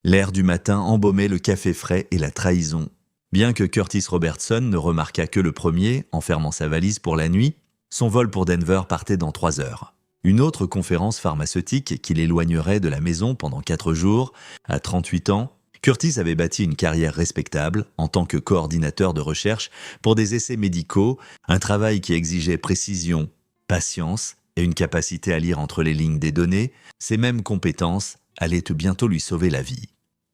L'air du matin embaumait le café frais et la trahison. Bien que Curtis Robertson ne remarquât que le premier, en fermant sa valise pour la nuit, son vol pour Denver partait dans 3 heures. Une autre conférence pharmaceutique qui l'éloignerait de la maison pendant 4 jours, à 38 ans, Curtis avait bâti une carrière respectable en tant que coordinateur de recherche pour des essais médicaux, un travail qui exigeait précision, patience et une capacité à lire entre les lignes des données. Ces mêmes compétences allaient bientôt lui sauver la vie.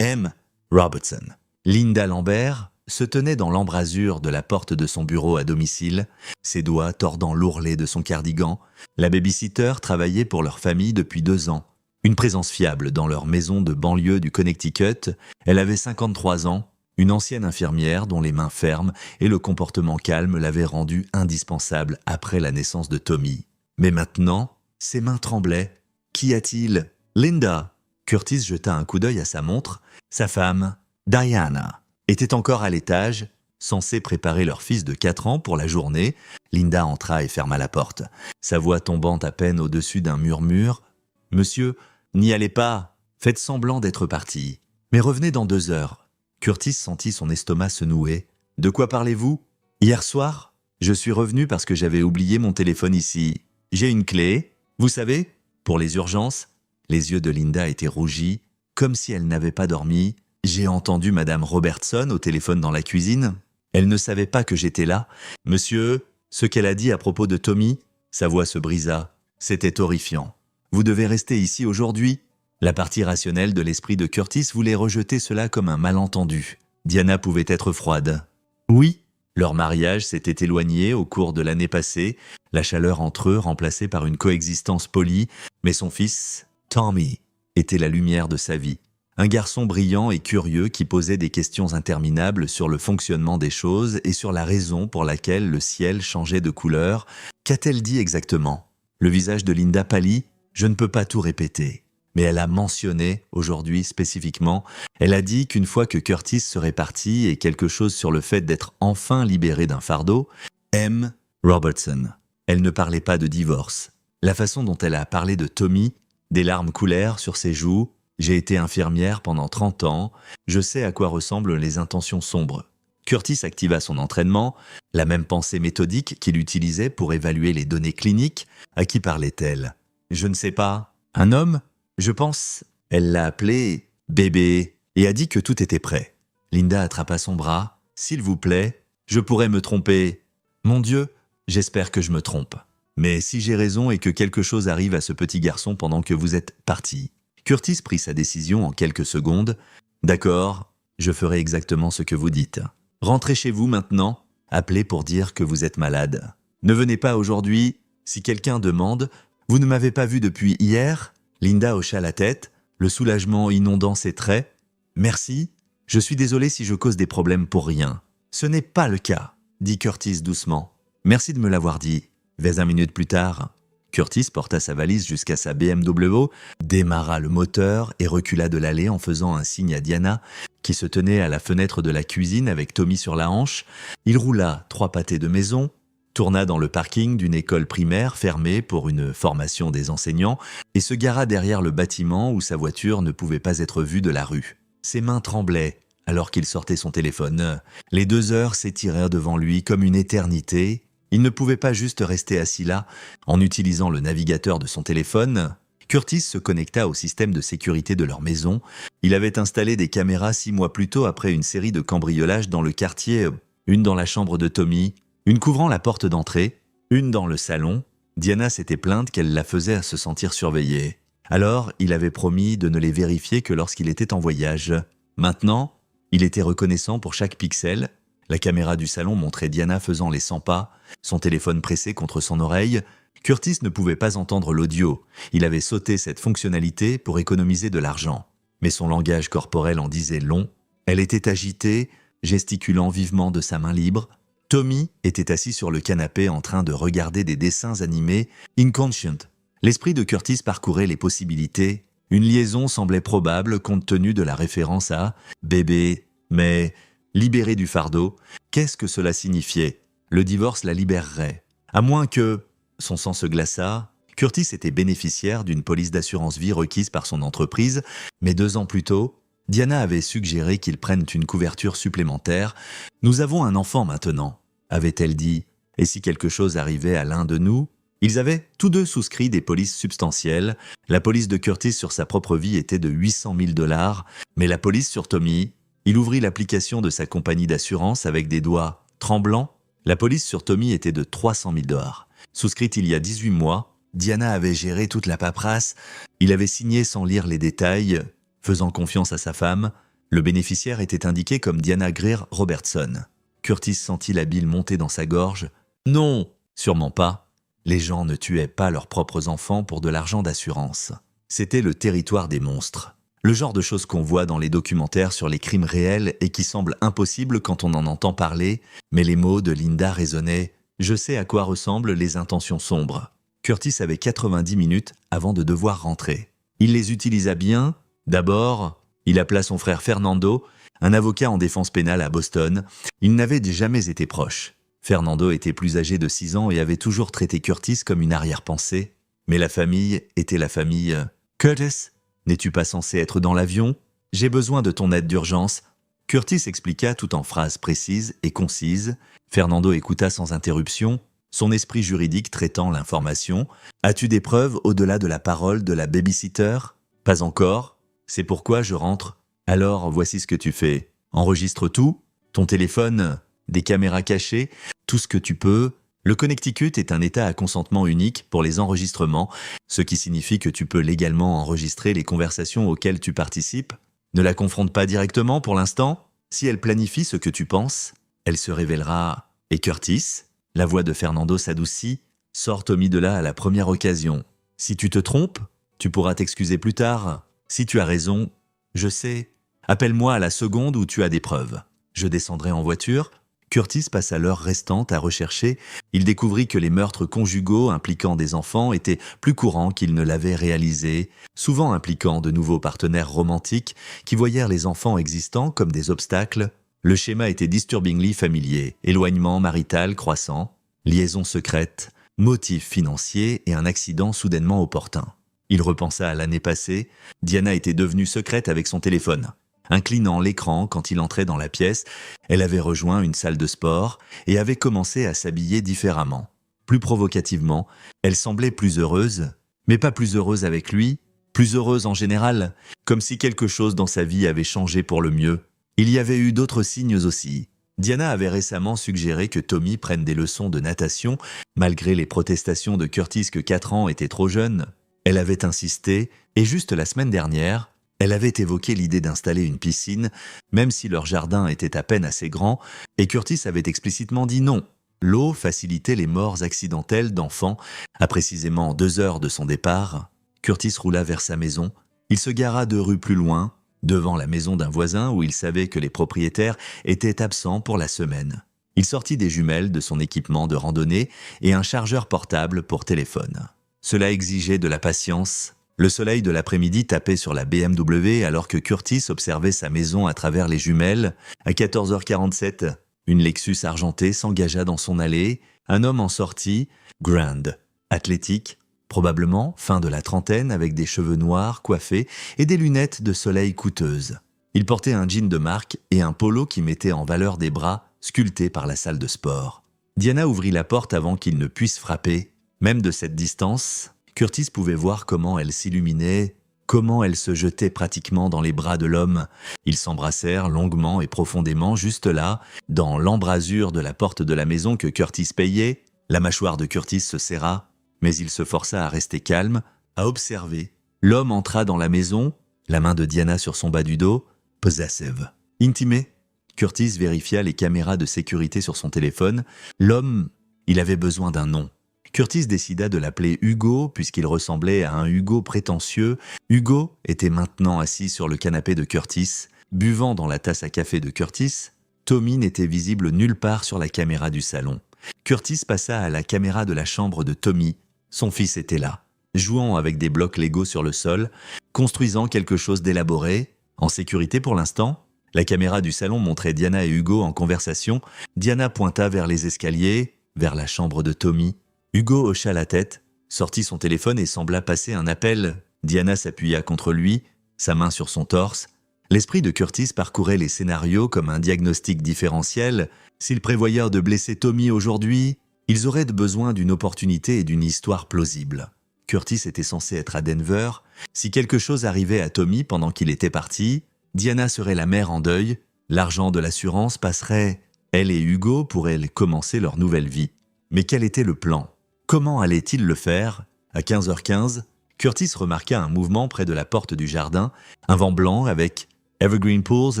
M. Robertson. Linda Lambert se tenait dans l'embrasure de la porte de son bureau à domicile, ses doigts tordant l'ourlet de son cardigan. La babysitter travaillait pour leur famille depuis 2 ans. Une présence fiable dans leur maison de banlieue du Connecticut, elle avait 53 ans, une ancienne infirmière dont les mains fermes et le comportement calme l'avaient rendue indispensable après la naissance de Tommy. Mais maintenant, ses mains tremblaient. Qu'y a-t-il ? Linda. Curtis jeta un coup d'œil à sa montre. Sa femme, Diana, était encore à l'étage, censée préparer leur fils de 4 ans pour la journée. Linda entra et ferma la porte, sa voix tombant à peine au-dessus d'un murmure. « Monsieur, n'y allez pas, faites semblant d'être parti. Mais revenez dans 2 heures. » Curtis sentit son estomac se nouer. « De quoi parlez-vous ? Hier soir, je suis revenu parce que j'avais oublié mon téléphone ici. J'ai une clé, vous savez, pour les urgences. » Les yeux de Linda étaient rougis, comme si elle n'avait pas dormi. « J'ai entendu Madame Robertson au téléphone dans la cuisine. Elle ne savait pas que j'étais là. Monsieur, ce qu'elle a dit à propos de Tommy, sa voix se brisa. C'était horrifiant. Vous devez rester ici aujourd'hui. » La partie rationnelle de l'esprit de Curtis voulait rejeter cela comme un malentendu. Diana pouvait être froide. Oui, leur mariage s'était éloigné au cours de l'année passée, la chaleur entre eux remplacée par une coexistence polie, mais son fils, Tommy, était la lumière de sa vie. Un garçon brillant et curieux qui posait des questions interminables sur le fonctionnement des choses et sur la raison pour laquelle le ciel changeait de couleur. Qu'a-t-elle dit exactement ? Le visage de Linda pâlit. Je ne peux pas tout répéter. Mais elle a mentionné, aujourd'hui spécifiquement, elle a dit qu'une fois que Curtis serait parti et quelque chose sur le fait d'être enfin libéré d'un fardeau, M. Robertson. Elle ne parlait pas de divorce. La façon dont elle a parlé de Tommy, des larmes coulèrent sur ses joues. J'ai été infirmière pendant 30 ans, je sais à quoi ressemblent les intentions sombres. Curtis activa son entraînement, la même pensée méthodique qu'il utilisait pour évaluer les données cliniques. À qui parlait-elle ? Je ne sais pas. Un homme ? Je pense. Elle l'a appelé bébé et a dit que tout était prêt. Linda attrapa son bras. S'il vous plaît, je pourrais me tromper. Mon Dieu, j'espère que je me trompe. Mais si j'ai raison et que quelque chose arrive à ce petit garçon pendant que vous êtes parti. Curtis prit sa décision en quelques secondes. D'accord, je ferai exactement ce que vous dites. Rentrez chez vous maintenant. Appelez pour dire que vous êtes malade. Ne venez pas aujourd'hui. Si quelqu'un demande, vous ne m'avez pas vu depuis hier ? Linda hocha la tête, le soulagement inondant ses traits. Merci, je suis désolé si je cause des problèmes pour rien. Ce n'est pas le cas, dit Curtis doucement. Merci de me l'avoir dit. 20 minutes plus tard, Curtis porta sa valise jusqu'à sa BMW, démarra le moteur et recula de l'allée en faisant un signe à Diana, qui se tenait à la fenêtre de la cuisine avec Tommy sur la hanche. Il roula 3 pâtés de maison, tourna dans le parking d'une école primaire fermée pour une formation des enseignants et se gara derrière le bâtiment où sa voiture ne pouvait pas être vue de la rue. Ses mains tremblaient alors qu'il sortait son téléphone. Les 2 heures s'étirèrent devant lui comme une éternité. Il ne pouvait pas juste rester assis là en utilisant le navigateur de son téléphone. Curtis se connecta au système de sécurité de leur maison. Il avait installé des caméras 6 mois plus tôt après une série de cambriolages dans le quartier, une dans la chambre de Tommy, une couvrant la porte d'entrée, une dans le salon. Diana s'était plainte qu'elle la faisait se sentir surveillée. Alors, il avait promis de ne les vérifier que lorsqu'il était en voyage. Maintenant, il était reconnaissant pour chaque pixel. La caméra du salon montrait Diana faisant les 100 pas, son téléphone pressé contre son oreille. Curtis ne pouvait pas entendre l'audio. Il avait sauté cette fonctionnalité pour économiser de l'argent. Mais son langage corporel en disait long. Elle était agitée, gesticulant vivement de sa main libre. Tommy était assis sur le canapé en train de regarder des dessins animés inconscient. L'esprit de Curtis parcourait les possibilités. Une liaison semblait probable compte tenu de la référence à « bébé », mais libéré du fardeau, qu'est-ce que cela signifiait ? Le divorce la libérerait. À moins que… Son sang se glaça. Curtis était bénéficiaire d'une police d'assurance vie requise par son entreprise, mais 2 ans plus tôt, Diana avait suggéré qu'ils prennent une couverture supplémentaire. « Nous avons un enfant maintenant », avait-elle dit. Et si quelque chose arrivait à l'un de nous? Ils avaient tous deux souscrit des polices substantielles. La police de Curtis sur sa propre vie était de 800 000 $, mais la police sur Tommy, il ouvrit l'application de sa compagnie d'assurance avec des doigts tremblants. La police sur Tommy était de 300 000 $. Souscrite il y a 18 mois, Diana avait géré toute la paperasse. Il avait signé sans lire les détails, faisant confiance à sa femme. Le bénéficiaire était indiqué comme Diana Greer Robertson. Curtis sentit la bile monter dans sa gorge. Non, sûrement pas. Les gens ne tuaient pas leurs propres enfants pour de l'argent d'assurance. C'était le territoire des monstres. Le genre de choses qu'on voit dans les documentaires sur les crimes réels et qui semblent impossibles quand on en entend parler, mais les mots de Linda résonnaient « Je sais à quoi ressemblent les intentions sombres ». Curtis avait 90 minutes avant de devoir rentrer. Il les utilisa bien. D'abord, il appela son frère Fernando, un avocat en défense pénale à Boston. Ils n'avaient jamais été proches. Fernando était plus âgé de 6 ans et avait toujours traité Curtis comme une arrière-pensée. Mais la famille était la famille. « Curtis, n'es-tu pas censé être dans l'avion? J'ai besoin de ton aide d'urgence. » Curtis expliqua tout en phrases précises et concises. Fernando écouta sans interruption, son esprit juridique traitant l'information. « As-tu des preuves au-delà de la parole de la babysitter? » « Pas encore. C'est pourquoi je rentre. Alors, voici ce que tu fais. Enregistre tout. Ton téléphone, des caméras cachées, tout ce que tu peux. Le Connecticut est un État à consentement unique pour les enregistrements, ce qui signifie que tu peux légalement enregistrer les conversations auxquelles tu participes. Ne la confronte pas directement pour l'instant. Si elle planifie ce que tu penses, elle se révélera. Et Curtis, la voix de Fernando s'adoucit, sort Tommy de là à la première occasion. Si tu te trompes, tu pourras t'excuser plus tard. Si tu as raison, je sais. Appelle-moi à la seconde où tu as des preuves. Je descendrai en voiture. Curtis passa l'heure restante à rechercher. Il découvrit que les meurtres conjugaux impliquant des enfants étaient plus courants qu'il ne l'avait réalisé, souvent impliquant de nouveaux partenaires romantiques qui voyèrent les enfants existants comme des obstacles. Le schéma était disturbingly familier, éloignement marital croissant, liaison secrète, motif financier et un accident soudainement opportun. Il repensa à l'année passée. Diana était devenue secrète avec son téléphone. Inclinant l'écran quand il entrait dans la pièce, elle avait rejoint une salle de sport et avait commencé à s'habiller différemment. Plus provocativement, elle semblait plus heureuse, mais pas plus heureuse avec lui, plus heureuse en général, comme si quelque chose dans sa vie avait changé pour le mieux. Il y avait eu d'autres signes aussi. Diana avait récemment suggéré que Tommy prenne des leçons de natation, malgré les protestations de Curtis que 4 ans était trop jeune. Elle avait insisté, et juste la semaine dernière, elle avait évoqué l'idée d'installer une piscine, même si leur jardin était à peine assez grand, et Curtis avait explicitement dit non. L'eau facilitait les morts accidentelles d'enfants. À précisément 2 heures de son départ, Curtis roula vers sa maison. Il se gara 2 rues plus loin, devant la maison d'un voisin où il savait que les propriétaires étaient absents pour la semaine. Il sortit des jumelles de son équipement de randonnée et un chargeur portable pour téléphone. Cela exigeait de la patience. Le soleil de l'après-midi tapait sur la BMW alors que Curtis observait sa maison à travers les jumelles. À 14h47, une Lexus argentée s'engagea dans son allée. Un homme en sortit, grand, athlétique, probablement fin de la trentaine avec des cheveux noirs coiffés et des lunettes de soleil coûteuses. Il portait un jean de marque et un polo qui mettait en valeur des bras sculptés par la salle de sport. Diana ouvrit la porte avant qu'il ne puisse frapper. Même de cette distance, Curtis pouvait voir comment elle s'illuminait, comment elle se jetait pratiquement dans les bras de l'homme. Ils s'embrassèrent longuement et profondément juste là, dans l'embrasure de la porte de la maison que Curtis payait. La mâchoire de Curtis se serra, mais il se força à rester calme, à observer. L'homme entra dans la maison, la main de Diana sur son bas du dos, possessive. Intimé, Curtis vérifia les caméras de sécurité sur son téléphone. L'homme, il avait besoin d'un nom. Curtis décida de l'appeler Hugo puisqu'il ressemblait à un Hugo prétentieux. Hugo était maintenant assis sur le canapé de Curtis, buvant dans la tasse à café de Curtis. Tommy n'était visible nulle part sur la caméra du salon. Curtis passa à la caméra de la chambre de Tommy. Son fils était là, jouant avec des blocs Lego sur le sol, construisant quelque chose d'élaboré, en sécurité pour l'instant. La caméra du salon montrait Diana et Hugo en conversation. Diana pointa vers les escaliers, vers la chambre de Tommy. Hugo hocha la tête, sortit son téléphone et sembla passer un appel. Diana s'appuya contre lui, sa main sur son torse. L'esprit de Curtis parcourait les scénarios comme un diagnostic différentiel. S'ils prévoyaient de blesser Tommy aujourd'hui, ils auraient besoin d'une opportunité et d'une histoire plausible. Curtis était censé être à Denver. Si quelque chose arrivait à Tommy pendant qu'il était parti, Diana serait la mère en deuil, l'argent de l'assurance passerait, elle et Hugo pourraient commencer leur nouvelle vie. Mais quel était le plan? Comment allait-il le faire? À 15h15, Curtis remarqua un mouvement près de la porte du jardin, un vent blanc avec « Evergreen Pools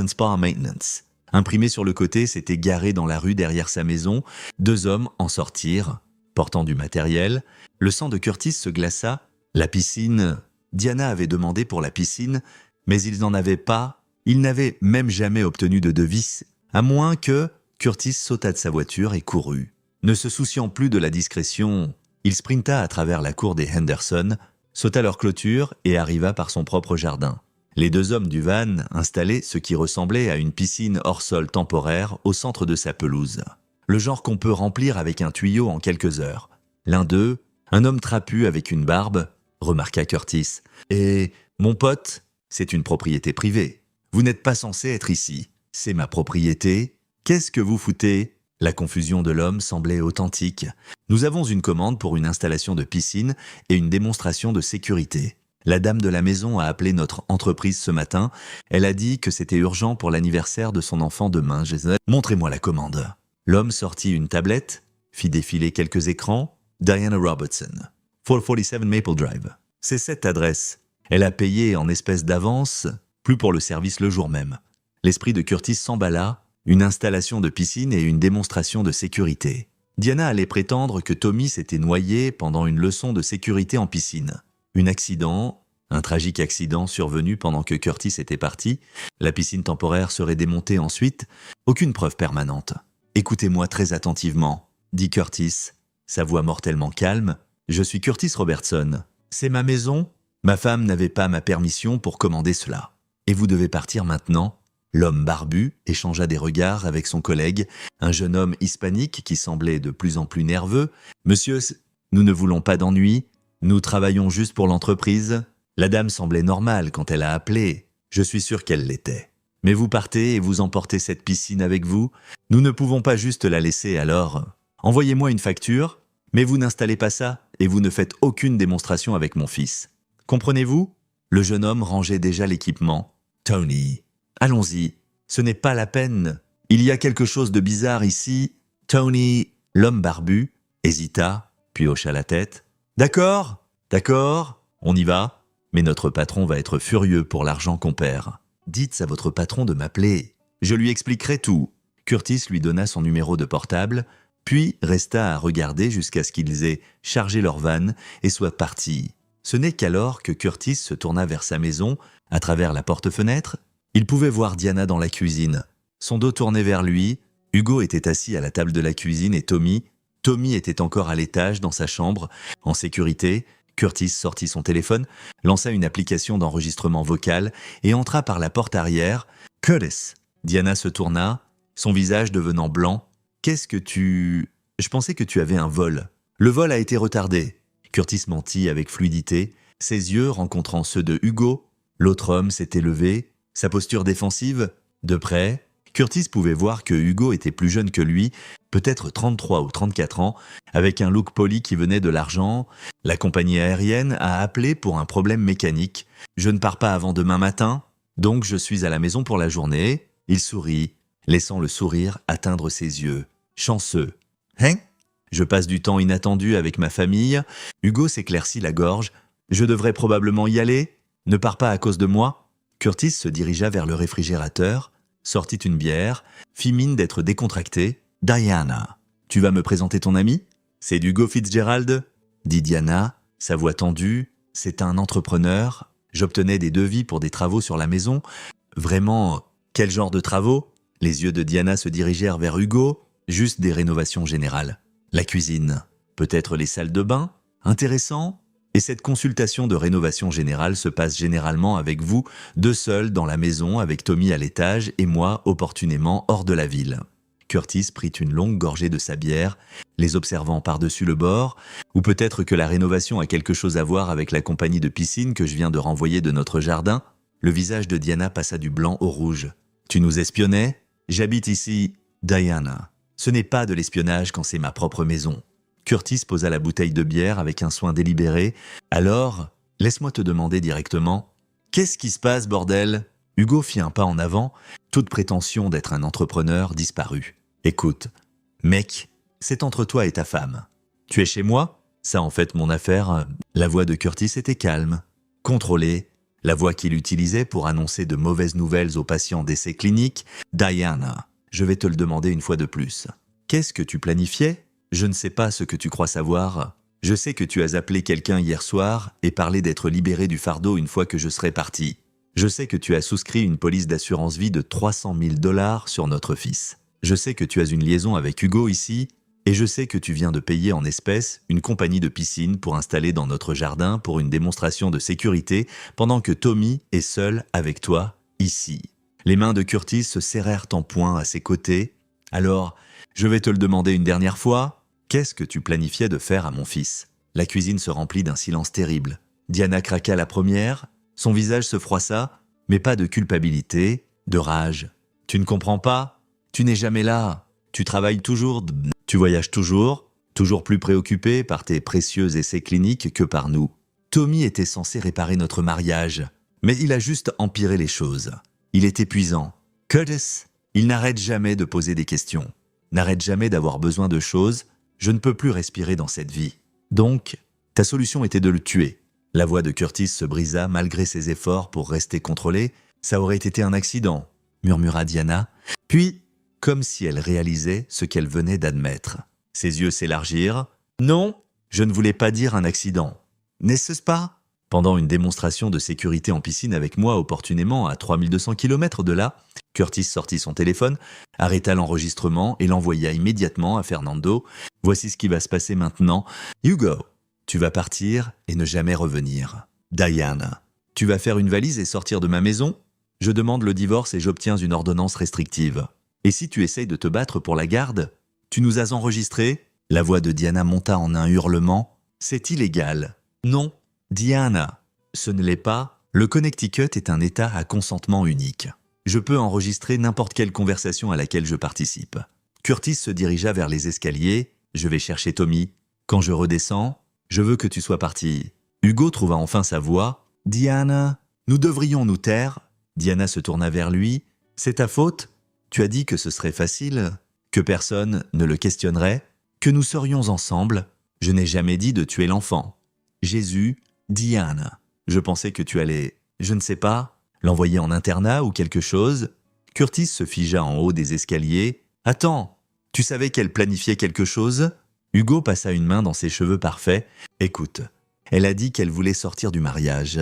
and Spa Maintenance ». Imprimé sur le côté, s'était garé dans la rue derrière sa maison. 2 hommes en sortirent, portant du matériel. Le sang de Curtis se glaça. La piscine... Diana avait demandé pour la piscine, mais ils n'en avaient pas. Ils n'avaient même jamais obtenu de devis, à moins que Curtis sauta de sa voiture et courut. Ne se souciant plus de la discrétion, il sprinta à travers la cour des Henderson, sauta leur clôture et arriva par son propre jardin. Les 2 hommes du van installaient ce qui ressemblait à une piscine hors sol temporaire au centre de sa pelouse. Le genre qu'on peut remplir avec un tuyau en quelques heures. L'un d'eux, un homme trapu avec une barbe, remarqua Curtis. « Et, mon pote, c'est une propriété privée. Vous n'êtes pas censé être ici. C'est ma propriété. Qu'est-ce que vous foutez ?» La confusion de l'homme semblait authentique. « Nous avons une commande pour une installation de piscine et une démonstration de sécurité. La dame de la maison a appelé notre entreprise ce matin. Elle a dit que c'était urgent pour l'anniversaire de son enfant demain. Montrez-moi la commande. » L'homme sortit une tablette, fit défiler quelques écrans. Diana Robertson, 447 Maple Drive. C'est cette adresse. Elle a payé en espèces d'avance, plus pour le service le jour même. L'esprit de Curtis s'emballa, une installation de piscine et une démonstration de sécurité. Diana allait prétendre que Tommy s'était noyé pendant une leçon de sécurité en piscine. Un tragique accident survenu pendant que Curtis était parti. La piscine temporaire serait démontée ensuite. Aucune preuve permanente. « Écoutez-moi très attentivement, » dit Curtis, sa voix mortellement calme. « Je suis Curtis Robertson. C'est ma maison. Ma femme n'avait pas ma permission pour commander cela. Et vous devez partir maintenant. » L'homme barbu échangea des regards avec son collègue, un jeune homme hispanique qui semblait de plus en plus nerveux. « Monsieur, nous ne voulons pas d'ennui. Nous travaillons juste pour l'entreprise. » La dame semblait normale quand elle a appelé. Je suis sûr qu'elle l'était. « Mais vous partez et vous emportez cette piscine avec vous. Nous ne pouvons pas juste la laisser alors. Envoyez-moi une facture, mais vous n'installez pas ça et vous ne faites aucune démonstration avec mon fils. Comprenez-vous » Le jeune homme rangeait déjà l'équipement. « Tony, allons-y. Ce n'est pas la peine. Il y a quelque chose de bizarre ici. Tony... » L'homme barbu hésita, puis hocha la tête. « D'accord, on y va. Mais notre patron va être furieux pour l'argent qu'on perd. Dites à votre patron de m'appeler. Je lui expliquerai tout. » Curtis lui donna son numéro de portable, puis resta à regarder jusqu'à ce qu'ils aient chargé leur van et soient partis. Ce n'est qu'alors que Curtis se tourna vers sa maison, à travers la porte-fenêtre. Il pouvait voir Diana dans la cuisine. Son dos tourné vers lui, Hugo était assis à la table de la cuisine et Tommy était encore à l'étage dans sa chambre, en sécurité. Curtis sortit son téléphone, lança une application d'enregistrement vocal et entra par la porte arrière. « Curtis !» Diana se tourna, son visage devenant blanc. « Qu'est-ce que tu... » « Je pensais que tu avais un vol. Le vol a été retardé. » Curtis mentit avec fluidité, ses yeux rencontrant ceux de Hugo. L'autre homme s'était levé, sa posture défensive. De près, Curtis pouvait voir que Hugo était plus jeune que lui, peut-être 33 ou 34 ans, avec un look poli qui venait de l'argent. La compagnie aérienne a appelé pour un problème mécanique. « Je ne pars pas avant demain matin, donc je suis à la maison pour la journée. » Il sourit, laissant le sourire atteindre ses yeux. Chanceux. « Hein ? Je passe du temps inattendu avec ma famille. » Hugo s'éclaircit la gorge. « Je devrais probablement y aller. Ne pars pas à cause de moi. » Curtis se dirigea vers le réfrigérateur, sortit une bière, fit mine d'être décontracté. « Diana, tu vas me présenter ton ami ? C'est Hugo Fitzgerald ?» dit Diana, sa voix tendue. « C'est un entrepreneur. J'obtenais des devis pour des travaux sur la maison. » « Vraiment, quel genre de travaux ?» Les yeux de Diana se dirigèrent vers Hugo. « Juste des rénovations générales. La cuisine, peut-être les salles de bain. Intéressant. Et cette consultation de rénovation générale se passe généralement avec vous, 2 seuls dans la maison, avec Tommy à l'étage et moi opportunément hors de la ville. » Curtis prit une longue gorgée de sa bière, les observant par-dessus le bord. « Ou peut-être que la rénovation a quelque chose à voir avec la compagnie de piscine que je viens de renvoyer de notre jardin. » Le visage de Diana passa du blanc au rouge. « Tu nous espionnais ? J'habite ici, Diana. Ce n'est pas de l'espionnage quand c'est ma propre maison. » Curtis posa la bouteille de bière avec un soin délibéré. « Alors, laisse-moi te demander directement, qu'est-ce qui se passe, bordel ?» Hugo fit un pas en avant, toute prétention d'être un entrepreneur disparut. « Écoute, mec, c'est entre toi et ta femme. Tu es chez moi ? Ça en fait mon affaire. » La voix de Curtis était calme, contrôlée, la voix qu'il utilisait pour annoncer de mauvaises nouvelles aux patients d'essais cliniques. « Diana, je vais te le demander une fois de plus. Qu'est-ce que tu planifiais ? Je ne sais pas ce que tu crois savoir. Je sais que tu as appelé quelqu'un hier soir et parlé d'être libéré du fardeau une fois que je serai parti. Je sais que tu as souscrit une police d'assurance vie de 300 000 $ sur notre fils. Je sais que tu as une liaison avec Hugo ici, et je sais que tu viens de payer en espèces une compagnie de piscine pour installer dans notre jardin pour une démonstration de sécurité pendant que Tommy est seul avec toi, ici. » Les mains de Curtis se serrèrent en poing à ses côtés. « Alors, je vais te le demander une dernière fois. Qu'est-ce que tu planifiais de faire à mon fils ?» La cuisine se remplit d'un silence terrible. Diana craqua la première, son visage se froissa, mais pas de culpabilité, de rage. « Tu ne comprends pas ? Tu n'es jamais là. Tu travailles toujours, tu voyages toujours plus préoccupé par tes précieux essais cliniques que par nous. Tommy était censé réparer notre mariage, mais il a juste empiré les choses. Il est épuisant. Curtis, il n'arrête jamais de poser des questions, n'arrête jamais d'avoir besoin de choses. Je ne peux plus respirer dans cette vie. Donc, ta solution était de le tuer. » La voix de Curtis se brisa malgré ses efforts pour rester contrôlée. « Ça aurait été un accident, » murmura Diana. Puis, comme si elle réalisait ce qu'elle venait d'admettre. Ses yeux s'élargirent. « Non, je ne voulais pas dire un accident. N'est-ce pas ? Pendant une démonstration de sécurité en piscine avec moi opportunément à 3200 km de là, Curtis sortit son téléphone, arrêta l'enregistrement et l'envoya immédiatement à Fernando. « Voici ce qui va se passer maintenant. Hugo, tu vas partir et ne jamais revenir. Diana, tu vas faire une valise et sortir de ma maison. Je demande le divorce et j'obtiens une ordonnance restrictive. Et si tu essayes de te battre pour la garde, tu nous as enregistrés ?» La voix de Diana monta en un hurlement. « C'est illégal. » »« Non, Diana, ce ne l'est pas. Le Connecticut est un État à consentement unique. Je peux enregistrer n'importe quelle conversation à laquelle je participe. » Curtis se dirigea vers les escaliers. « Je vais chercher Tommy. Quand je redescends, je veux que tu sois parti. » Hugo trouva enfin sa voix. « Diana, nous devrions nous taire. » Diana se tourna vers lui. « C'est ta faute ? Tu as dit que ce serait facile, que personne ne le questionnerait, que nous serions ensemble. Je n'ai jamais dit de tuer l'enfant. Jésus, Diana, je pensais que tu allais, je ne sais pas, l'envoyer en internat ou quelque chose. » Curtis se figea en haut des escaliers. « Attends, tu savais qu'elle planifiait quelque chose ?» Hugo passa une main dans ses cheveux parfaits. « Écoute, elle a dit qu'elle voulait sortir du mariage,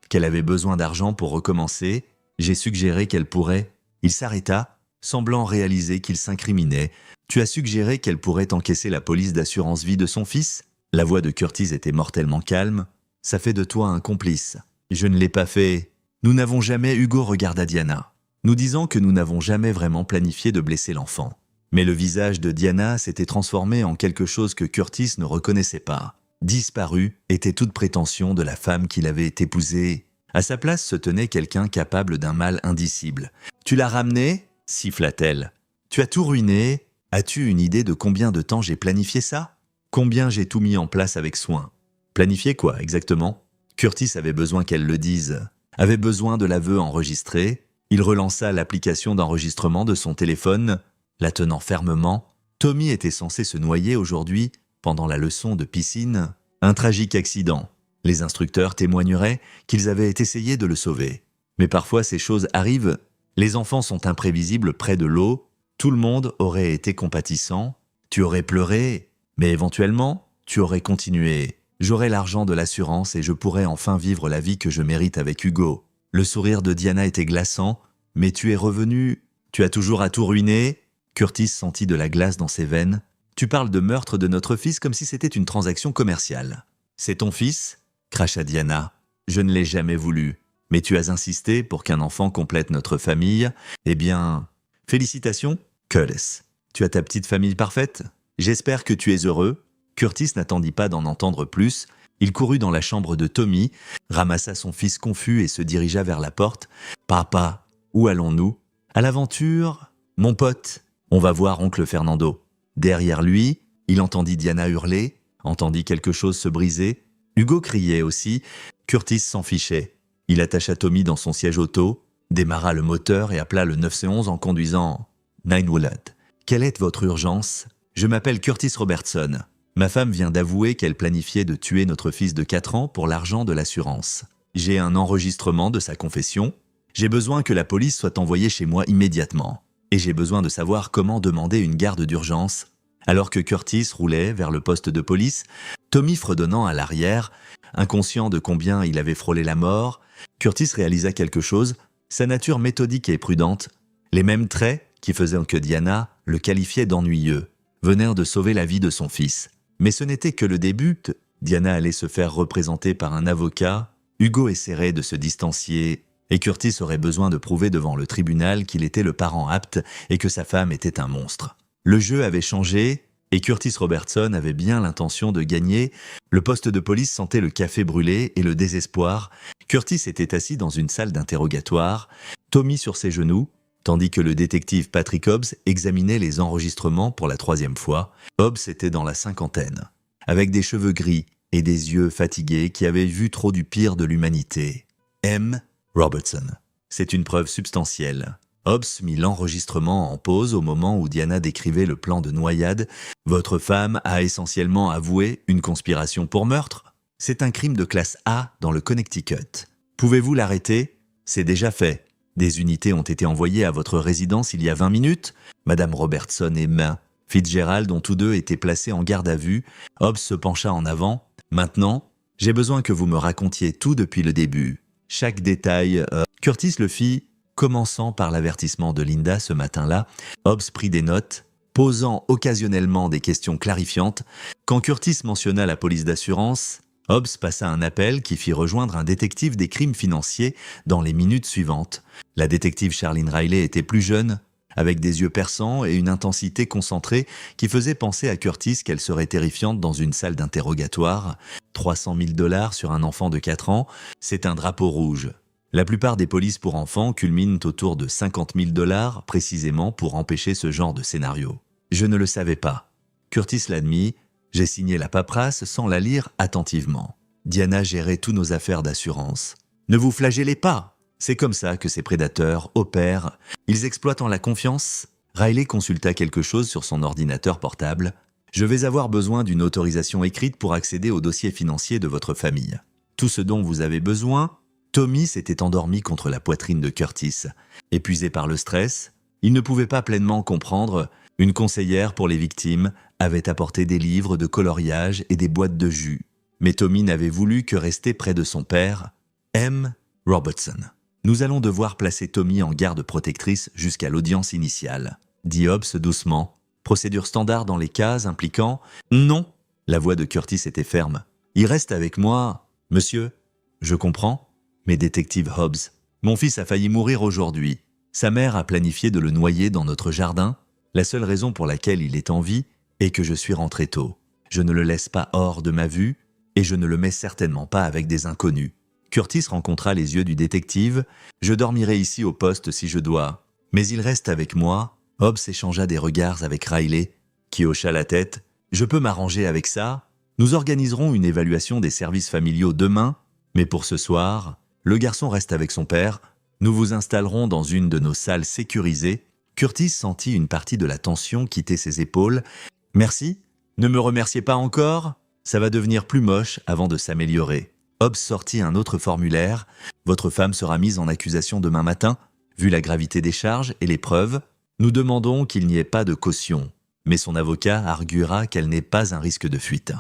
qu'elle avait besoin d'argent pour recommencer. J'ai suggéré qu'elle pourrait. » Il s'arrêta, semblant réaliser qu'il s'incriminait. « Tu as suggéré qu'elle pourrait encaisser la police d'assurance vie de son fils ?» La voix de Curtis était mortellement calme. « Ça fait de toi un complice. »« Je ne l'ai pas fait. Nous n'avons jamais... » Hugo regarda Diana. « Nous disons que nous n'avons jamais vraiment planifié de blesser l'enfant. » Mais le visage de Diana s'était transformé en quelque chose que Curtis ne reconnaissait pas. Disparu était toute prétention de la femme qu'il avait épousée. À sa place se tenait quelqu'un capable d'un mal indicible. « Tu l'as ramené ?» siffla-t-elle. « Tu as tout ruiné. As-tu une idée de combien de temps j'ai planifié ça ? Combien j'ai tout mis en place avec soin ? » Planifié quoi, exactement ? Curtis avait besoin qu'elle le dise, avait besoin de l'aveu enregistré. Il relança l'application d'enregistrement de son téléphone, la tenant fermement. Tommy était censé se noyer aujourd'hui, pendant la leçon de piscine. Un tragique accident. Les instructeurs témoigneraient qu'ils avaient essayé de le sauver. Mais parfois ces choses arrivent. Les enfants sont imprévisibles près de l'eau. Tout le monde aurait été compatissant. Tu aurais pleuré, mais éventuellement, tu aurais continué. J'aurais l'argent de l'assurance et je pourrais enfin vivre la vie que je mérite avec Hugo. Le sourire de Diana était glaçant. Mais tu es revenu. Tu as toujours à tout ruiner. Curtis sentit de la glace dans ses veines. Tu parles de meurtre de notre fils comme si c'était une transaction commerciale. C'est ton fils ? Cracha Diana. Je ne l'ai jamais voulu. Mais tu as insisté pour qu'un enfant complète notre famille. Eh bien, félicitations, Curtis. Tu as ta petite famille parfaite ? J'espère que tu es heureux. Curtis n'attendit pas d'en entendre plus. Il courut dans la chambre de Tommy, ramassa son fils confus et se dirigea vers la porte. « Papa, où allons-nous ?»« À l'aventure, mon pote. On va voir oncle Fernando. » Derrière lui, il entendit Diana hurler, entendit quelque chose se briser. Hugo criait aussi. Curtis s'en fichait. Il attacha Tommy dans son siège auto, démarra le moteur et appela le 911 en conduisant. « 911. Quelle est votre urgence ? Je m'appelle Curtis Robertson. Ma femme vient d'avouer qu'elle planifiait de tuer notre fils de 4 ans pour l'argent de l'assurance. J'ai un enregistrement de sa confession. J'ai besoin que la police soit envoyée chez moi immédiatement. Et j'ai besoin de savoir comment demander une garde d'urgence. » Alors que Curtis roulait vers le poste de police, Tommy fredonnant à l'arrière, inconscient de combien il avait frôlé la mort, Curtis réalisa quelque chose, sa nature méthodique et prudente, les mêmes traits qui faisaient que Diana le qualifiait d'ennuyeux, venèrent de sauver la vie de son fils. Mais ce n'était que le début. Diana allait se faire représenter par un avocat, Hugo essaierait de se distancier, et Curtis aurait besoin de prouver devant le tribunal qu'il était le parent apte et que sa femme était un monstre. Le jeu avait changé, et Curtis Robertson avait bien l'intention de gagner. Le poste de police sentait le café brûlé et le désespoir. Curtis était assis dans une salle d'interrogatoire, Tommy sur ses genoux, tandis que le détective Patrick Hobbs examinait les enregistrements pour la 3e fois. Hobbs était dans la 50aine, avec des cheveux gris et des yeux fatigués qui avaient vu trop du pire de l'humanité. M. Robertson. C'est une preuve substantielle. Hobbs mit l'enregistrement en pause au moment où Diana décrivait le plan de noyade. « Votre femme a essentiellement avoué une conspiration pour meurtre. C'est un crime de classe A dans le Connecticut. Pouvez-vous l'arrêter ? C'est déjà fait. Des unités ont été envoyées à votre résidence il y a 20 minutes. Madame Robertson et Fitzgerald ont tous deux été placés en garde à vue. » Hobbs se pencha en avant. « Maintenant, j'ai besoin que vous me racontiez tout depuis le début. Chaque détail. » Curtis le fit, commençant par l'avertissement de Linda ce matin-là. Hobbs prit des notes, posant occasionnellement des questions clarifiantes. Quand Curtis mentionna la police d'assurance, Hobbs passa un appel qui fit rejoindre un détective des crimes financiers dans les minutes suivantes. La détective Charlene Riley était plus jeune, avec des yeux perçants et une intensité concentrée qui faisait penser à Curtis qu'elle serait terrifiante dans une salle d'interrogatoire. 300 000 $ sur un enfant de 4 ans, c'est un drapeau rouge. La plupart des polices pour enfants culminent autour de 50 000 $ précisément pour empêcher ce genre de scénario. Je ne le savais pas. Curtis l'admit, j'ai signé la paperasse sans la lire attentivement. Diana gérait tous nos affaires d'assurance. Ne vous flagellez pas. C'est comme ça que ces prédateurs opèrent. Ils exploitent en la confiance. Riley consulta quelque chose sur son ordinateur portable. Je vais avoir besoin d'une autorisation écrite pour accéder au dossier financier de votre famille. Tout ce dont vous avez besoin. Tommy s'était endormi contre la poitrine de Curtis. Épuisé par le stress, il ne pouvait pas pleinement comprendre. Une conseillère pour les victimes avait apporté des livres de coloriage et des boîtes de jus. Mais Tommy n'avait voulu que rester près de son père, M. Robertson. Nous allons devoir placer Tommy en garde protectrice jusqu'à l'audience initiale, dit Hobbs doucement. Procédure standard dans les cas impliquant « Non !» La voix de Curtis était ferme. « Il reste avec moi, monsieur. Je comprends. Mais détective Hobbs, mon fils a failli mourir aujourd'hui. Sa mère a planifié de le noyer dans notre jardin. La seule raison pour laquelle il est en vie est que je suis rentré tôt. Je ne le laisse pas hors de ma vue et je ne le mets certainement pas avec des inconnus. » Curtis rencontra les yeux du détective. « Je dormirai ici au poste si je dois. Mais il reste avec moi. » Hobbs échangea des regards avec Riley, qui hocha la tête. « Je peux m'arranger avec ça. Nous organiserons une évaluation des services familiaux demain. Mais pour ce soir, le garçon reste avec son père. Nous vous installerons dans une de nos salles sécurisées. » Curtis sentit une partie de la tension quitter ses épaules. « Merci. Ne me remerciez pas encore. Ça va devenir plus moche avant de s'améliorer. » Hobbs sortit un autre formulaire. « Votre femme sera mise en accusation demain matin. Vu la gravité des charges et les preuves, nous demandons qu'il n'y ait pas de caution. Mais son avocat arguera qu'elle n'est pas un risque de fuite.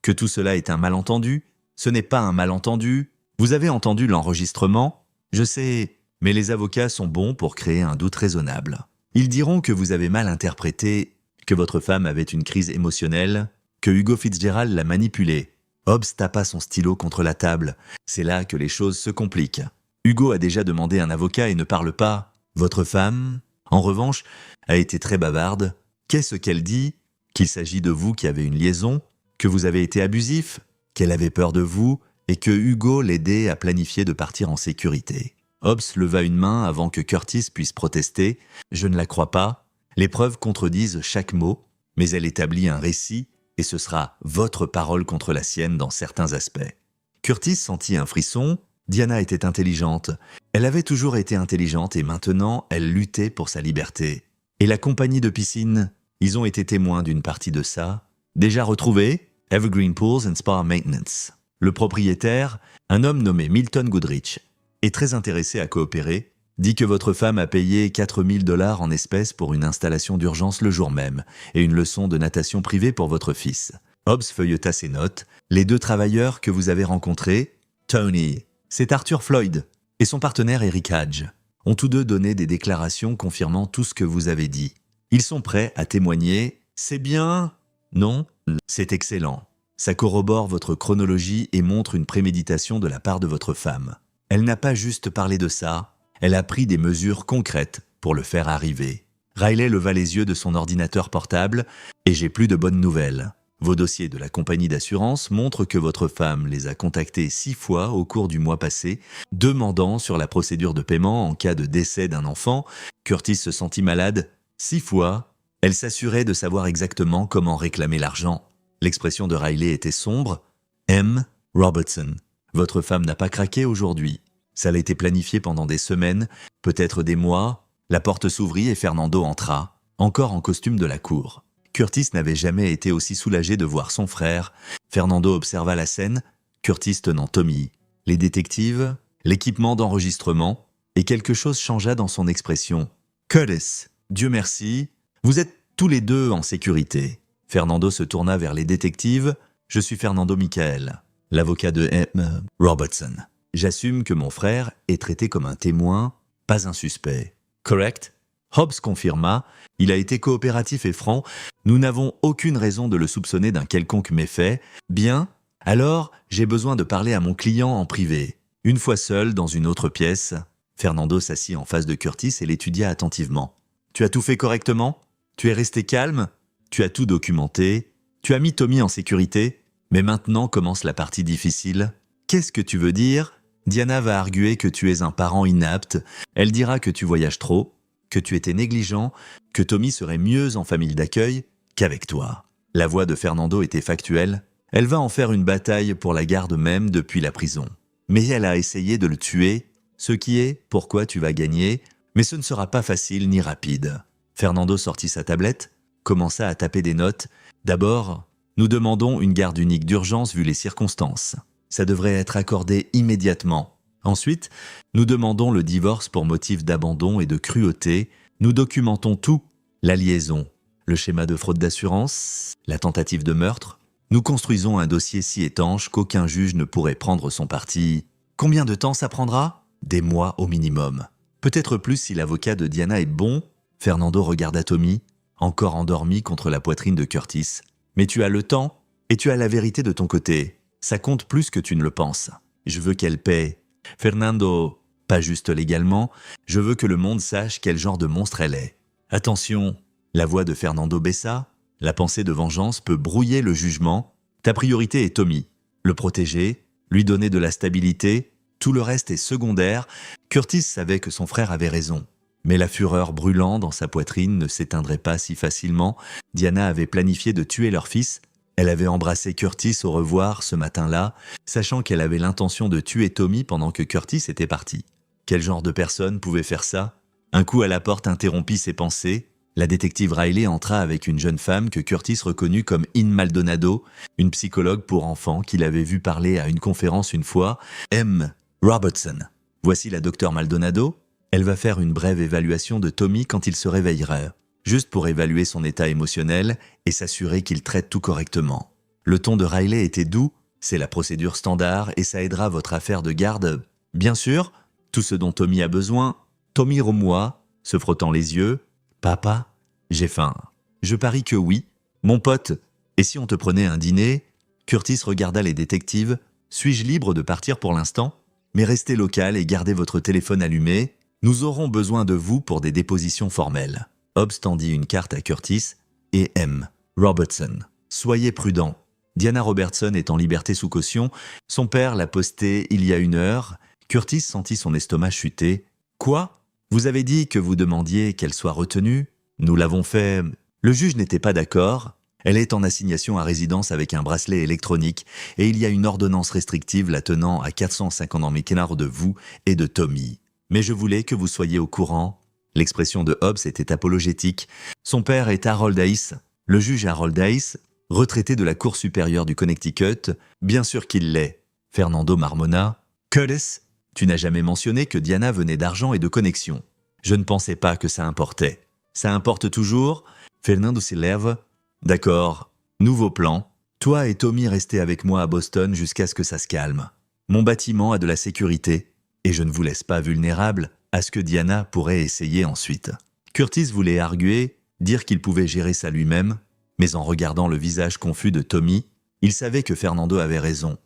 Que tout cela est un malentendu? Ce n'est pas un malentendu. Vous avez entendu l'enregistrement? Je sais, mais les avocats sont bons pour créer un doute raisonnable. Ils diront que vous avez mal interprété, que votre femme avait une crise émotionnelle, que Hugo Fitzgerald l'a manipulée. » Hobbs tapa son stylo contre la table. C'est là que les choses se compliquent. Hugo a déjà demandé un avocat et ne parle pas. Votre femme, en revanche, a été très bavarde. Qu'est-ce qu'elle dit? Qu'il s'agit de vous qui avez une liaison? Que vous avez été abusif? qu'elle avait peur de vous et que Hugo l'aidait à planifier de partir en sécurité. Hobbs leva une main avant que Curtis puisse protester. « Je ne la crois pas. Les preuves contredisent chaque mot, mais elle établit un récit et ce sera votre parole contre la sienne dans certains aspects. » Curtis sentit un frisson. Diana était intelligente. Elle avait toujours été intelligente et maintenant elle luttait pour sa liberté. Et la compagnie de piscine, ils ont été témoins d'une partie de ça. Déjà retrouvé, Evergreen Pools and Spa Maintenance. Le propriétaire, un homme nommé Milton Goodrich, est très intéressé à coopérer, dit que votre femme a payé 4 000 $ en espèces pour une installation d'urgence le jour même et une leçon de natation privée pour votre fils. Hobbs feuilleta ses notes. Les 2 travailleurs que vous avez rencontrés, Tony, c'est Arthur Floyd, et son partenaire Eric Hadge, ont tous 2 donné des déclarations confirmant tout ce que vous avez dit. Ils sont prêts à témoigner. C'est bien? Non? C'est excellent. Ça corrobore votre chronologie et montre une préméditation de la part de votre femme. Elle n'a pas juste parlé de ça, elle a pris des mesures concrètes pour le faire arriver. Riley leva les yeux de son ordinateur portable et j'ai plus de bonnes nouvelles. Vos dossiers de la compagnie d'assurance montrent que votre femme les a contactés 6 fois au cours du mois passé, demandant sur la procédure de paiement en cas de décès d'un enfant. Curtis se sentit malade. 6 fois, elle s'assurait de savoir exactement comment réclamer l'argent. L'expression de Riley était sombre. M. Robertson. Votre femme n'a pas craqué aujourd'hui. Ça a été planifié pendant des semaines, peut-être des mois. La porte s'ouvrit et Fernando entra, encore en costume de la cour. Curtis n'avait jamais été aussi soulagé de voir son frère. Fernando observa la scène, Curtis tenant Tommy. Les détectives, l'équipement d'enregistrement, et quelque chose changea dans son expression. « Curtis, Dieu merci, vous êtes tous les 2 en sécurité. » Fernando se tourna vers les détectives. « Je suis Fernando Michael, l'avocat de M. Robertson. J'assume que mon frère est traité comme un témoin, pas un suspect. Correct ?» Hobbs confirma. Il a été coopératif et franc. Nous n'avons aucune raison de le soupçonner d'un quelconque méfait. Bien, alors j'ai besoin de parler à mon client en privé. Une fois seul, dans une autre pièce. Fernando s'assit en face de Curtis et l'étudia attentivement. Tu as tout fait correctement? Tu es resté calme? Tu as tout documenté? Tu as mis Tommy en sécurité? Mais maintenant commence la partie difficile. Qu'est-ce que tu veux dire? Diana va arguer que tu es un parent inapte. Elle dira que tu voyages trop, que tu étais négligent, que Tommy serait mieux en famille d'accueil qu'avec toi. La voix de Fernando était factuelle. Elle va en faire une bataille pour la garde même depuis la prison. Mais elle a essayé de le tuer, ce qui est pourquoi tu vas gagner, mais ce ne sera pas facile ni rapide. Fernando sortit sa tablette, commença à taper des notes. D'abord, nous demandons une garde unique d'urgence vu les circonstances. Ça devrait être accordé immédiatement. Ensuite, nous demandons le divorce pour motif d'abandon et de cruauté. Nous documentons tout, la liaison, le schéma de fraude d'assurance, la tentative de meurtre. Nous construisons un dossier si étanche qu'aucun juge ne pourrait prendre son parti. Combien de temps ça prendra? Des mois au minimum. Peut-être plus si l'avocat de Diana est bon. Fernando regarda Tommy, encore endormi contre la poitrine de Curtis. Mais tu as le temps et tu as la vérité de ton côté. Ça compte plus que tu ne le penses. Je veux qu'elle paie. Fernando, pas juste légalement, je veux que le monde sache quel genre de monstre elle est. Attention, la voix de Fernando baissa. La pensée de vengeance peut brouiller le jugement. Ta priorité est Tommy. Le protéger, lui donner de la stabilité, tout le reste est secondaire. Curtis savait que son frère avait raison. Mais la fureur brûlant dans sa poitrine ne s'éteindrait pas si facilement. Diana avait planifié de tuer leur fils. Elle avait embrassé Curtis au revoir ce matin-là, sachant qu'elle avait l'intention de tuer Tommy pendant que Curtis était parti. Quel genre de personne pouvait faire ça? Un coup à la porte interrompit ses pensées. La détective Riley entra avec une jeune femme que Curtis reconnut comme In Maldonado, une psychologue pour enfants qu'il avait vu parler à une conférence une fois. M. Robertson. Voici la docteure Maldonado. Elle va faire une brève évaluation de Tommy quand il se réveillera, juste pour évaluer son état émotionnel et s'assurer qu'il traite tout correctement. Le ton de Riley était doux, c'est la procédure standard et ça aidera votre affaire de garde. Bien sûr, tout ce dont Tommy a besoin. Tommy remoua, se frottant les yeux. Papa, j'ai faim. Je parie que oui. Mon pote, et si on te prenait un dîner? Curtis regarda les détectives. Suis-je libre de partir pour l'instant? Mais restez local et gardez votre téléphone allumé. Nous aurons besoin de vous pour des dépositions formelles. Hobbs tendit une carte à Curtis et M. Robertson. Soyez prudents. Diana Robertson est en liberté sous caution. Son père l'a postée il y a 1 heure. Curtis sentit son estomac chuter. Quoi? Vous avez dit que vous demandiez qu'elle soit retenue? Nous l'avons fait. Le juge n'était pas d'accord. Elle est en assignation à résidence avec un bracelet électronique et il y a une ordonnance restrictive la tenant à 450 km de vous et de Tommy. Mais je voulais que vous soyez au courant. L'expression de Hobbs était apologétique. Son père est Harold Hayes, le juge Harold Hayes, retraité de la Cour supérieure du Connecticut. Bien sûr qu'il l'est. Fernando marmonna. Curtis, tu n'as jamais mentionné que Diana venait d'argent et de connexion. Je ne pensais pas que ça importait. Ça importe toujours? Fernando se lève. D'accord. Nouveau plan. Toi et Tommy restez avec moi à Boston jusqu'à ce que ça se calme. Mon bâtiment a de la sécurité et je ne vous laisse pas vulnérable à ce que Diana pourrait essayer ensuite. Curtis voulait arguer, dire qu'il pouvait gérer ça lui-même, mais en regardant le visage confus de Tommy, il savait que Fernando avait raison.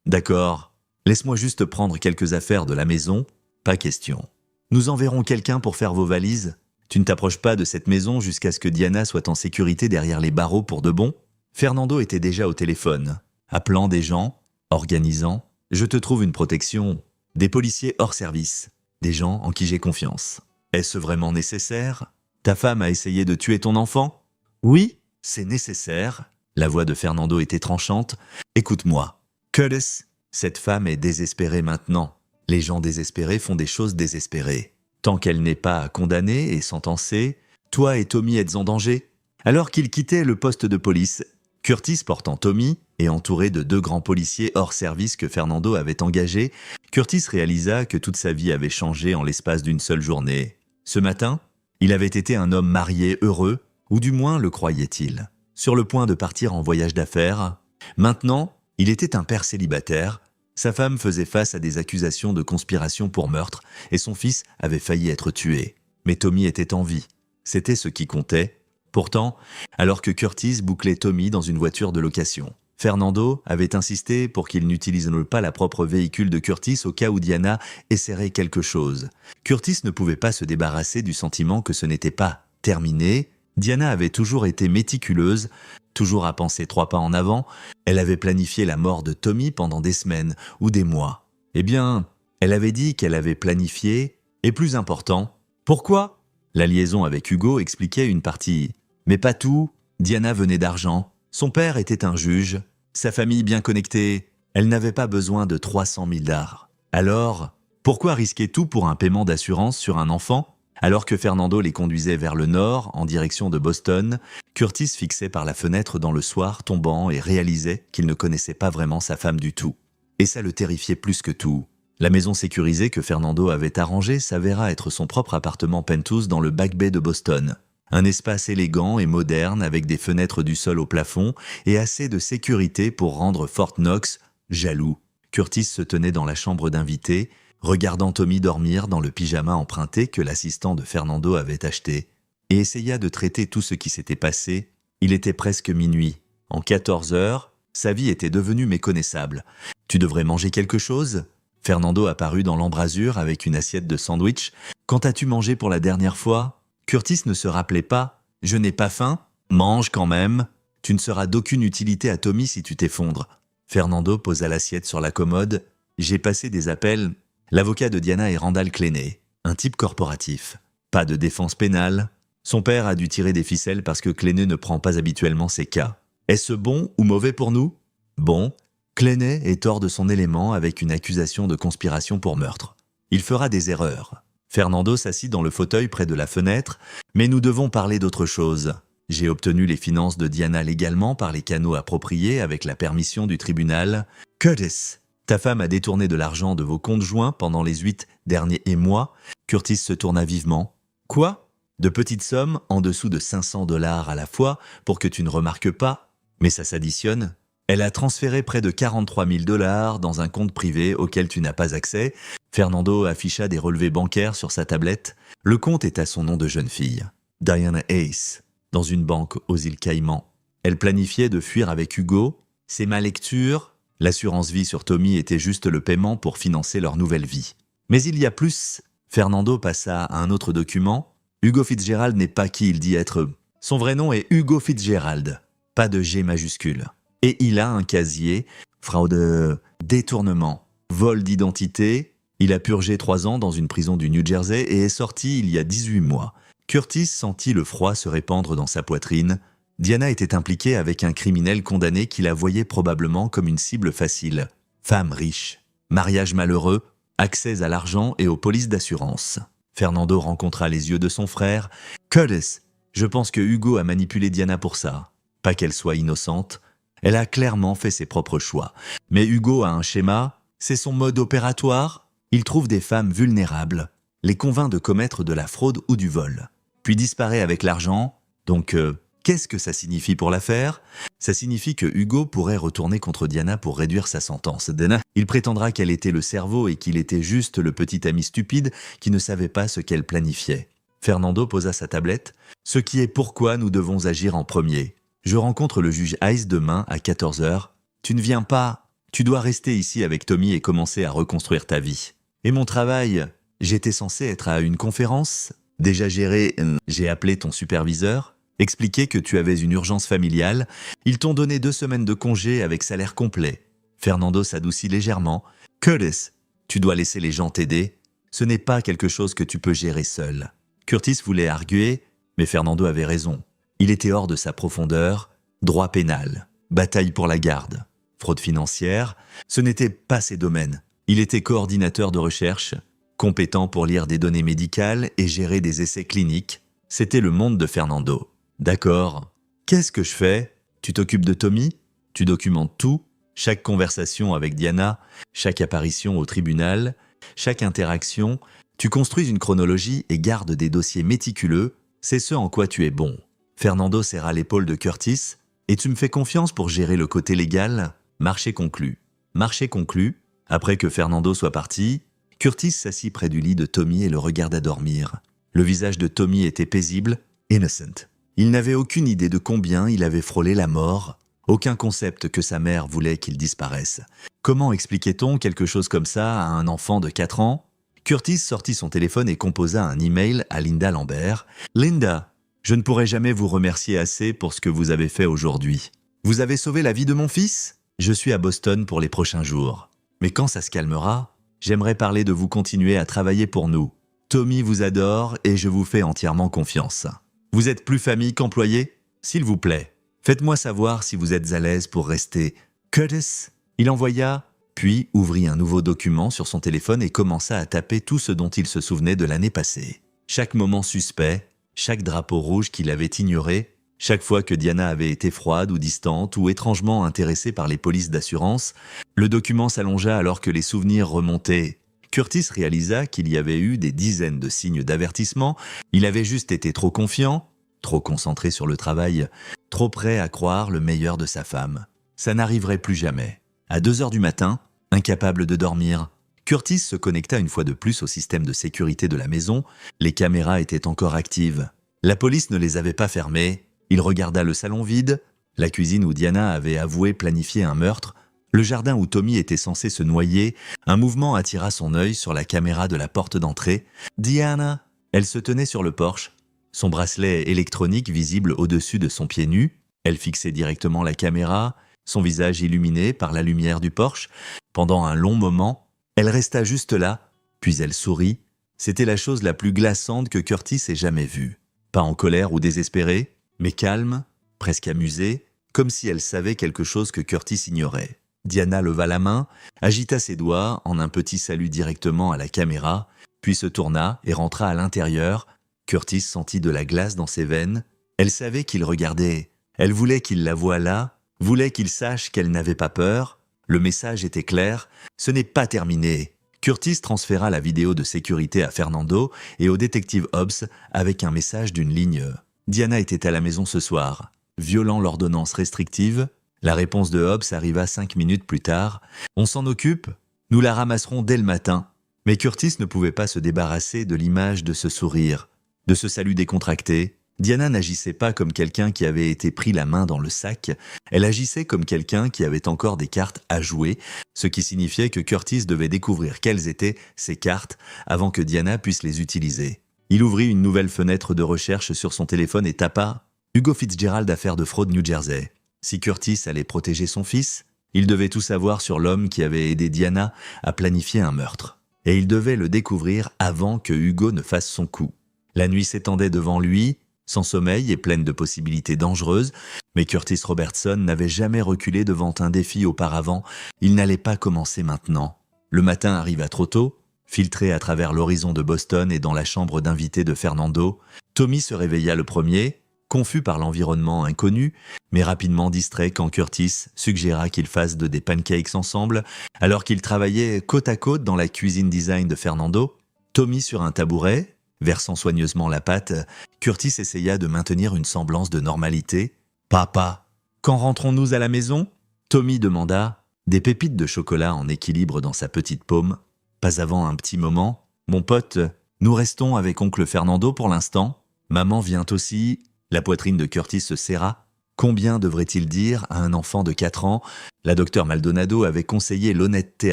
D'accord, laisse-moi juste prendre quelques affaires de la maison, pas question. Nous enverrons quelqu'un pour faire vos valises. Tu ne t'approches pas de cette maison jusqu'à ce que Diana soit en sécurité derrière les barreaux pour de bon? Fernando était déjà au téléphone, appelant des gens, organisant. Je te trouve une protection, des policiers hors service, des gens en qui j'ai confiance. Est-ce vraiment nécessaire? Ta femme a essayé de tuer ton enfant? Oui, c'est nécessaire. La voix de Fernando était tranchante. Écoute-moi. Curtis, cette femme est désespérée maintenant. Les gens désespérés font des choses désespérées. Tant qu'elle n'est pas condamnée et sentencée, toi et Tommy êtes en danger. Alors qu'il quittait le poste de police, Curtis portant Tommy et entouré de 2 grands policiers hors service que Fernando avait engagés, Curtis réalisa que toute sa vie avait changé en l'espace d'une seule journée. Ce matin, il avait été un homme marié heureux, ou du moins le croyait-il, sur le point de partir en voyage d'affaires. Maintenant, il était un père célibataire. Sa femme faisait face à des accusations de conspiration pour meurtre et son fils avait failli être tué. Mais Tommy était en vie. C'était ce qui comptait. Pourtant, alors que Curtis bouclait Tommy dans une voiture de location, Fernando avait insisté pour qu'il n'utilise pas la propre véhicule de Curtis au cas où Diana essaierait quelque chose. Curtis ne pouvait pas se débarrasser du sentiment que ce n'était pas terminé. Diana avait toujours été méticuleuse, toujours à penser 3 pas en avant. Elle avait planifié la mort de Tommy pendant des semaines ou des mois. Eh bien, elle avait dit qu'elle avait planifié, et plus important, pourquoi? La liaison avec Hugo expliquait une partie. Mais pas tout. Diana venait d'argent. Son père était un juge. Sa famille bien connectée. Elle n'avait pas besoin de 300 000 $. Alors, pourquoi risquer tout pour un paiement d'assurance sur un enfant? Alors que Fernando les conduisait vers le nord, en direction de Boston, Curtis fixait par la fenêtre dans le soir tombant et réalisait qu'il ne connaissait pas vraiment sa femme du tout. Et ça le terrifiait plus que tout. La maison sécurisée que Fernando avait arrangée s'avéra être son propre appartement penthouse dans le Back Bay de Boston. Un espace élégant et moderne avec des fenêtres du sol au plafond et assez de sécurité pour rendre Fort Knox jaloux. Curtis se tenait dans la chambre d'invité, regardant Tommy dormir dans le pyjama emprunté que l'assistant de Fernando avait acheté, et essaya de traiter tout ce qui s'était passé. Il était presque minuit. En 14 heures, sa vie était devenue méconnaissable. « Tu devrais manger quelque chose ?» Fernando apparut dans l'embrasure avec une assiette de sandwich. « Quand as-tu mangé pour la dernière fois ?» Curtis ne se rappelait pas. « Je n'ai pas faim. Mange quand même. Tu ne seras d'aucune utilité à Tommy si tu t'effondres. » Fernando posa l'assiette sur la commode. « J'ai passé des appels. » L'avocat de Diana est Randall Cleney, un type corporatif. Pas de défense pénale. Son père a dû tirer des ficelles parce que Cleney ne prend pas habituellement ces cas. Est-ce bon ou mauvais pour nous? Bon. Cleney est hors de son élément avec une accusation de conspiration pour meurtre. Il fera des erreurs. Fernando s'assit dans le fauteuil près de la fenêtre, mais nous devons parler d'autre chose. J'ai obtenu les finances de Diana légalement par les canaux appropriés avec la permission du tribunal. Curtis, ta femme a détourné de l'argent de vos comptes joints pendant les 8 derniers mois. Curtis se tourna vivement. Quoi? De petites sommes en dessous de 500 $ à la fois pour que tu ne remarques pas? Mais ça s'additionne. Elle a transféré près de 43 000 $ dans un compte privé auquel tu n'as pas accès. Fernando afficha des relevés bancaires sur sa tablette. Le compte est à son nom de jeune fille, Diana Hayes, dans une banque aux îles Caïmans. Elle planifiait de fuir avec Hugo. C'est ma lecture. L'assurance vie sur Tommy était juste le paiement pour financer leur nouvelle vie. Mais il y a plus. Fernando passa à un autre document. Hugo Fitzgerald n'est pas qui il dit être. Son vrai nom est Hugo Fitzgerald. Pas de G majuscule. Et il a un casier, fraude, détournement, vol d'identité. Il a purgé 3 ans dans une prison du New Jersey et est sorti il y a 18 mois. Curtis sentit le froid se répandre dans sa poitrine. Diana était impliquée avec un criminel condamné qui la voyait probablement comme une cible facile. Femme riche, mariage malheureux, accès à l'argent et aux polices d'assurance. Fernando rencontra les yeux de son frère. « Curtis, je pense que Hugo a manipulé Diana pour ça. Pas qu'elle soit innocente. Elle a clairement fait ses propres choix. Mais Hugo a un schéma, c'est son mode opératoire. Il trouve des femmes vulnérables, les convainc de commettre de la fraude ou du vol. Puis disparaît avec l'argent. Donc, qu'est-ce que ça signifie pour l'affaire? Ça signifie que Hugo pourrait retourner contre Diana pour réduire sa sentence. Il prétendra qu'elle était le cerveau et qu'il était juste le petit ami stupide qui ne savait pas ce qu'elle planifiait. Fernando posa sa tablette. Ce qui est pourquoi nous devons agir en premier. Je rencontre le juge Hayes demain à 14h. Tu ne viens pas. Tu dois rester ici avec Tommy et commencer à reconstruire ta vie. Et mon travail, j'étais censé être à une conférence. Déjà géré, j'ai appelé ton superviseur, expliqué que tu avais une urgence familiale. Ils t'ont donné 2 semaines de congé avec salaire complet. Fernando s'adoucit légèrement. Curtis, tu dois laisser les gens t'aider. Ce n'est pas quelque chose que tu peux gérer seul. Curtis voulait arguer, mais Fernando avait raison. Il était hors de sa profondeur, droit pénal, bataille pour la garde, fraude financière, ce n'était pas ses domaines. Il était coordinateur de recherche, compétent pour lire des données médicales et gérer des essais cliniques. C'était le monde de Fernando. D'accord. Qu'est-ce que je fais? Tu t'occupes de Tommy? Tu documentes tout? Chaque conversation avec Diana, chaque apparition au tribunal, chaque interaction. Tu construis une chronologie et gardes des dossiers méticuleux. C'est ce en quoi tu es bon. Fernando serra l'épaule de Curtis. « Et tu me fais confiance pour gérer le côté légal ?» Marché conclu. Marché conclu. Après que Fernando soit parti, Curtis s'assit près du lit de Tommy et le regarda dormir. Le visage de Tommy était paisible, innocent. Il n'avait aucune idée de combien il avait frôlé la mort, aucun concept que sa mère voulait qu'il disparaisse. Comment expliquait-on quelque chose comme ça à un enfant de 4 ans? Curtis sortit son téléphone et composa un email à Linda Lambert. « Linda, je ne pourrai jamais vous remercier assez pour ce que vous avez fait aujourd'hui. Vous avez sauvé la vie de mon fils? Je suis à Boston pour les prochains jours. Mais quand ça se calmera, j'aimerais parler de vous continuer à travailler pour nous. Tommy vous adore et je vous fais entièrement confiance. Vous êtes plus famille qu'employé? S'il vous plaît, faites-moi savoir si vous êtes à l'aise pour rester. Curtis ?» Il envoya, puis ouvrit un nouveau document sur son téléphone et commença à taper tout ce dont il se souvenait de l'année passée. Chaque moment suspect, chaque drapeau rouge qu'il avait ignoré, chaque fois que Diana avait été froide ou distante ou étrangement intéressée par les polices d'assurance, le document s'allongea alors que les souvenirs remontaient. Curtis réalisa qu'il y avait eu des dizaines de signes d'avertissement. Il avait juste été trop confiant, trop concentré sur le travail, trop prêt à croire le meilleur de sa femme. Ça n'arriverait plus jamais. À 2h du matin, incapable de dormir, Curtis se connecta une fois de plus au système de sécurité de la maison. Les caméras étaient encore actives. La police ne les avait pas fermées. Il regarda le salon vide, la cuisine où Diana avait avoué planifier un meurtre, le jardin où Tommy était censé se noyer. Un mouvement attira son œil sur la caméra de la porte d'entrée. Diana! Elle se tenait sur le porche, son bracelet électronique visible au-dessus de son pied nu. Elle fixait directement la caméra, son visage illuminé par la lumière du porche. Pendant un long moment, elle resta juste là, puis elle sourit. C'était la chose la plus glaçante que Curtis ait jamais vue. Pas en colère ou désespérée, mais calme, presque amusée, comme si elle savait quelque chose que Curtis ignorait. Diana leva la main, agita ses doigts en un petit salut directement à la caméra, puis se tourna et rentra à l'intérieur. Curtis sentit de la glace dans ses veines. Elle savait qu'il regardait. Elle voulait qu'il la voie là, voulait qu'il sache qu'elle n'avait pas peur. Le message était clair, ce n'est pas terminé. Curtis transféra la vidéo de sécurité à Fernando et au détective Hobbs avec un message d'une ligne. Diana était à la maison ce soir. Violant l'ordonnance restrictive, la réponse de Hobbs arriva 5 minutes plus tard. On s'en occupe, nous la ramasserons dès le matin. Mais Curtis ne pouvait pas se débarrasser de l'image de ce sourire, de ce salut décontracté. Diana n'agissait pas comme quelqu'un qui avait été pris la main dans le sac, elle agissait comme quelqu'un qui avait encore des cartes à jouer, ce qui signifiait que Curtis devait découvrir quelles étaient ces cartes avant que Diana puisse les utiliser. Il ouvrit une nouvelle fenêtre de recherche sur son téléphone et tapa « Hugo Fitzgerald, affaire de fraude New Jersey ». Si Curtis allait protéger son fils, il devait tout savoir sur l'homme qui avait aidé Diana à planifier un meurtre. Et il devait le découvrir avant que Hugo ne fasse son coup. La nuit s'étendait devant lui, sans sommeil et pleine de possibilités dangereuses, mais Curtis Robertson n'avait jamais reculé devant un défi auparavant, il n'allait pas commencer maintenant. Le matin arriva trop tôt, filtré à travers l'horizon de Boston et dans la chambre d'invité de Fernando. Tommy se réveilla le premier, confus par l'environnement inconnu, mais rapidement distrait quand Curtis suggéra qu'ils fassent des pancakes ensemble, alors qu'ils travaillaient côte à côte dans la cuisine design de Fernando. Tommy sur un tabouret, versant soigneusement la pâte, Curtis essaya de maintenir une semblance de normalité. « Papa, quand rentrons-nous à la maison ?» Tommy demanda, des pépites de chocolat en équilibre dans sa petite paume. « Pas avant un petit moment. Mon pote, nous restons avec oncle Fernando pour l'instant. Maman vient aussi. » La poitrine de Curtis se serra. Combien devrait-il dire à un enfant de 4 ans? La docteure Maldonado avait conseillé l'honnêteté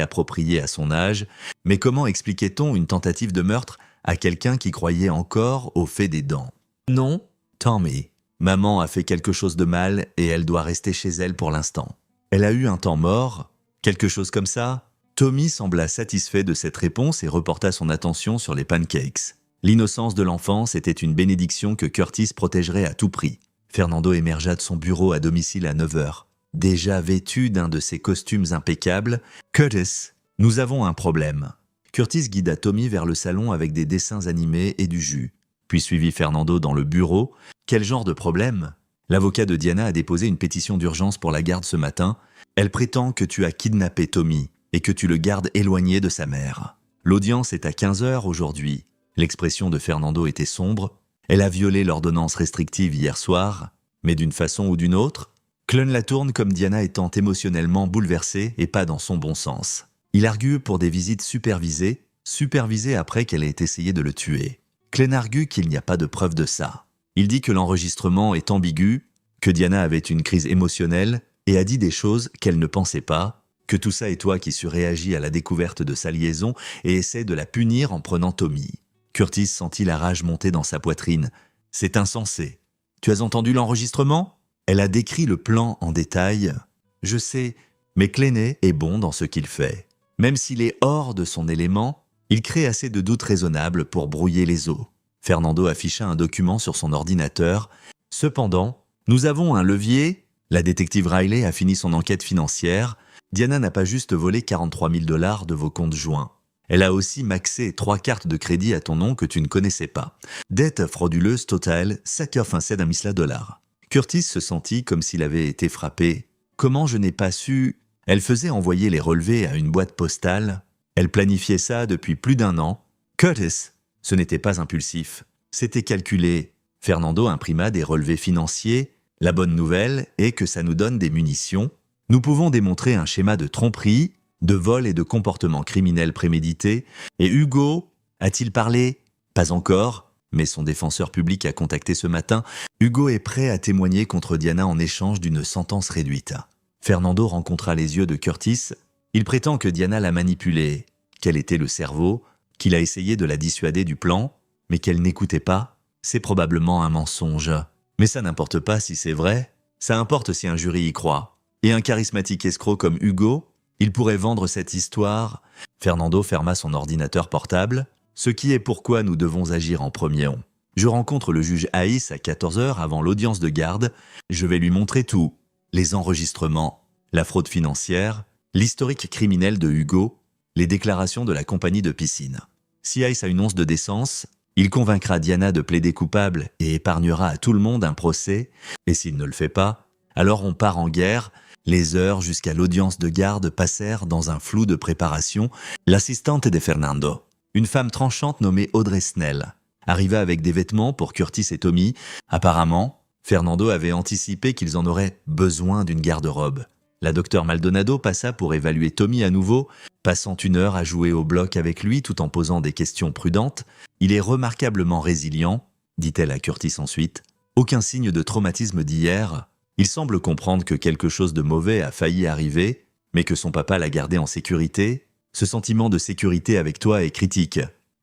appropriée à son âge, mais comment expliquait-on une tentative de meurtre à quelqu'un qui croyait encore au fait des dents? Non, Tommy. Maman a fait quelque chose de mal et elle doit rester chez elle pour l'instant. Elle a eu un temps mort, quelque chose comme ça. Tommy sembla satisfait de cette réponse et reporta son attention sur les pancakes. L'innocence de l'enfance était une bénédiction que Curtis protégerait à tout prix. Fernando émergea de son bureau à domicile à 9 heures. Déjà vêtu d'un de ses costumes impeccables, « Curtis, nous avons un problème. » Curtis guida Tommy vers le salon avec des dessins animés et du jus, puis suivit Fernando dans le bureau. « Quel genre de problème? L'avocat de Diana a déposé une pétition d'urgence pour la garde ce matin. Elle prétend que tu as kidnappé Tommy et que tu le gardes éloigné de sa mère. L'audience est à 15 heures aujourd'hui. » L'expression de Fernando était sombre. Elle a violé l'ordonnance restrictive hier soir, mais d'une façon ou d'une autre, Clun la tourne comme Diana étant émotionnellement bouleversée et pas dans son bon sens. Il argue pour des visites supervisées après qu'elle ait essayé de le tuer. Clun argue qu'il n'y a pas de preuve de ça. Il dit que l'enregistrement est ambigu, que Diana avait une crise émotionnelle et a dit des choses qu'elle ne pensait pas, que tout ça est toi qui surréagis à la découverte de sa liaison et essaie de la punir en prenant Tommy. Curtis sentit la rage monter dans sa poitrine. « C'est insensé. Tu as entendu l'enregistrement ?» Elle a décrit le plan en détail. « Je sais, mais Clenay est bon dans ce qu'il fait. Même s'il est hors de son élément, il crée assez de doutes raisonnables pour brouiller les eaux. » Fernando afficha un document sur son ordinateur. « Cependant, nous avons un levier. La détective Riley a fini son enquête financière. Diana n'a pas juste volé 43 000 $ de vos comptes joints. Elle a aussi maxé 3 cartes de crédit à ton nom que tu ne connaissais pas. Dette frauduleuse totale, 7,5 $. Curtis se sentit comme s'il avait été frappé. Comment je n'ai pas su? Elle faisait envoyer les relevés à une boîte postale. Elle planifiait ça depuis plus d'1 an. Curtis, ce n'était pas impulsif. C'était calculé. Fernando imprima des relevés financiers. La bonne nouvelle est que ça nous donne des munitions. Nous pouvons démontrer un schéma de tromperie, de vol et de comportement criminel prémédité. Et Hugo, a-t-il parlé? Pas encore, mais son défenseur public a contacté ce matin. Hugo est prêt à témoigner contre Diana en échange d'une sentence réduite. Fernando rencontra les yeux de Curtis. Il prétend que Diana l'a manipulé, qu'elle était le cerveau, qu'il a essayé de la dissuader du plan, mais qu'elle n'écoutait pas. C'est probablement un mensonge. Mais ça n'importe pas si c'est vrai. Ça importe si un jury y croit. Et un charismatique escroc comme Hugo, il pourrait vendre cette histoire. Fernando ferma son ordinateur portable, ce qui est pourquoi nous devons agir en premier. Je rencontre le juge Haïs à 14 heures avant l'audience de garde. Je vais lui montrer tout. Les enregistrements, la fraude financière, l'historique criminel de Hugo, les déclarations de la compagnie de piscine. Si Haïs a une once de décence, il convaincra Diana de plaider coupable et épargnera à tout le monde un procès. Et s'il ne le fait pas, alors on part en guerre. Les heures jusqu'à l'audience de garde passèrent dans un flou de préparation. L'assistante de Fernando, une femme tranchante nommée Audrey Snell, arriva avec des vêtements pour Curtis et Tommy. Apparemment, Fernando avait anticipé qu'ils en auraient besoin d'une garde-robe. La docteure Maldonado passa pour évaluer Tommy à nouveau, passant 1 heure à jouer au bloc avec lui tout en posant des questions prudentes. « Il est remarquablement résilient », dit-elle à Curtis ensuite. « Aucun signe de traumatisme d'hier. Il semble comprendre que quelque chose de mauvais a failli arriver, mais que son papa l'a gardé en sécurité. Ce sentiment de sécurité avec toi est critique.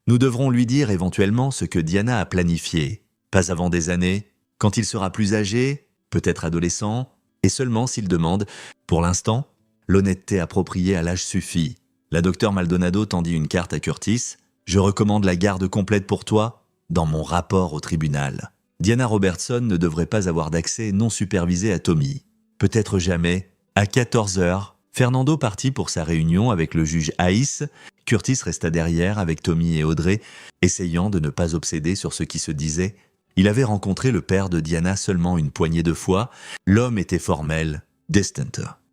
Nous devrons lui dire éventuellement ce que Diana a planifié. Pas avant des années, quand il sera plus âgé, peut-être adolescent. et seulement s'il demande « Pour l'instant, l'honnêteté appropriée à l'âge suffit ». La docteure Maldonado tendit une carte à Curtis. « Je recommande la garde complète pour toi dans mon rapport au tribunal. » Diana Robertson ne devrait pas avoir d'accès non supervisé à Tommy. Peut-être jamais. À 14 heures, Fernando partit pour sa réunion avec le juge Hayes. Curtis resta derrière avec Tommy et Audrey, essayant de ne pas obséder sur ce qui se disait. Il avait rencontré le père de Diana seulement une poignée de fois. L'homme était formel, distant.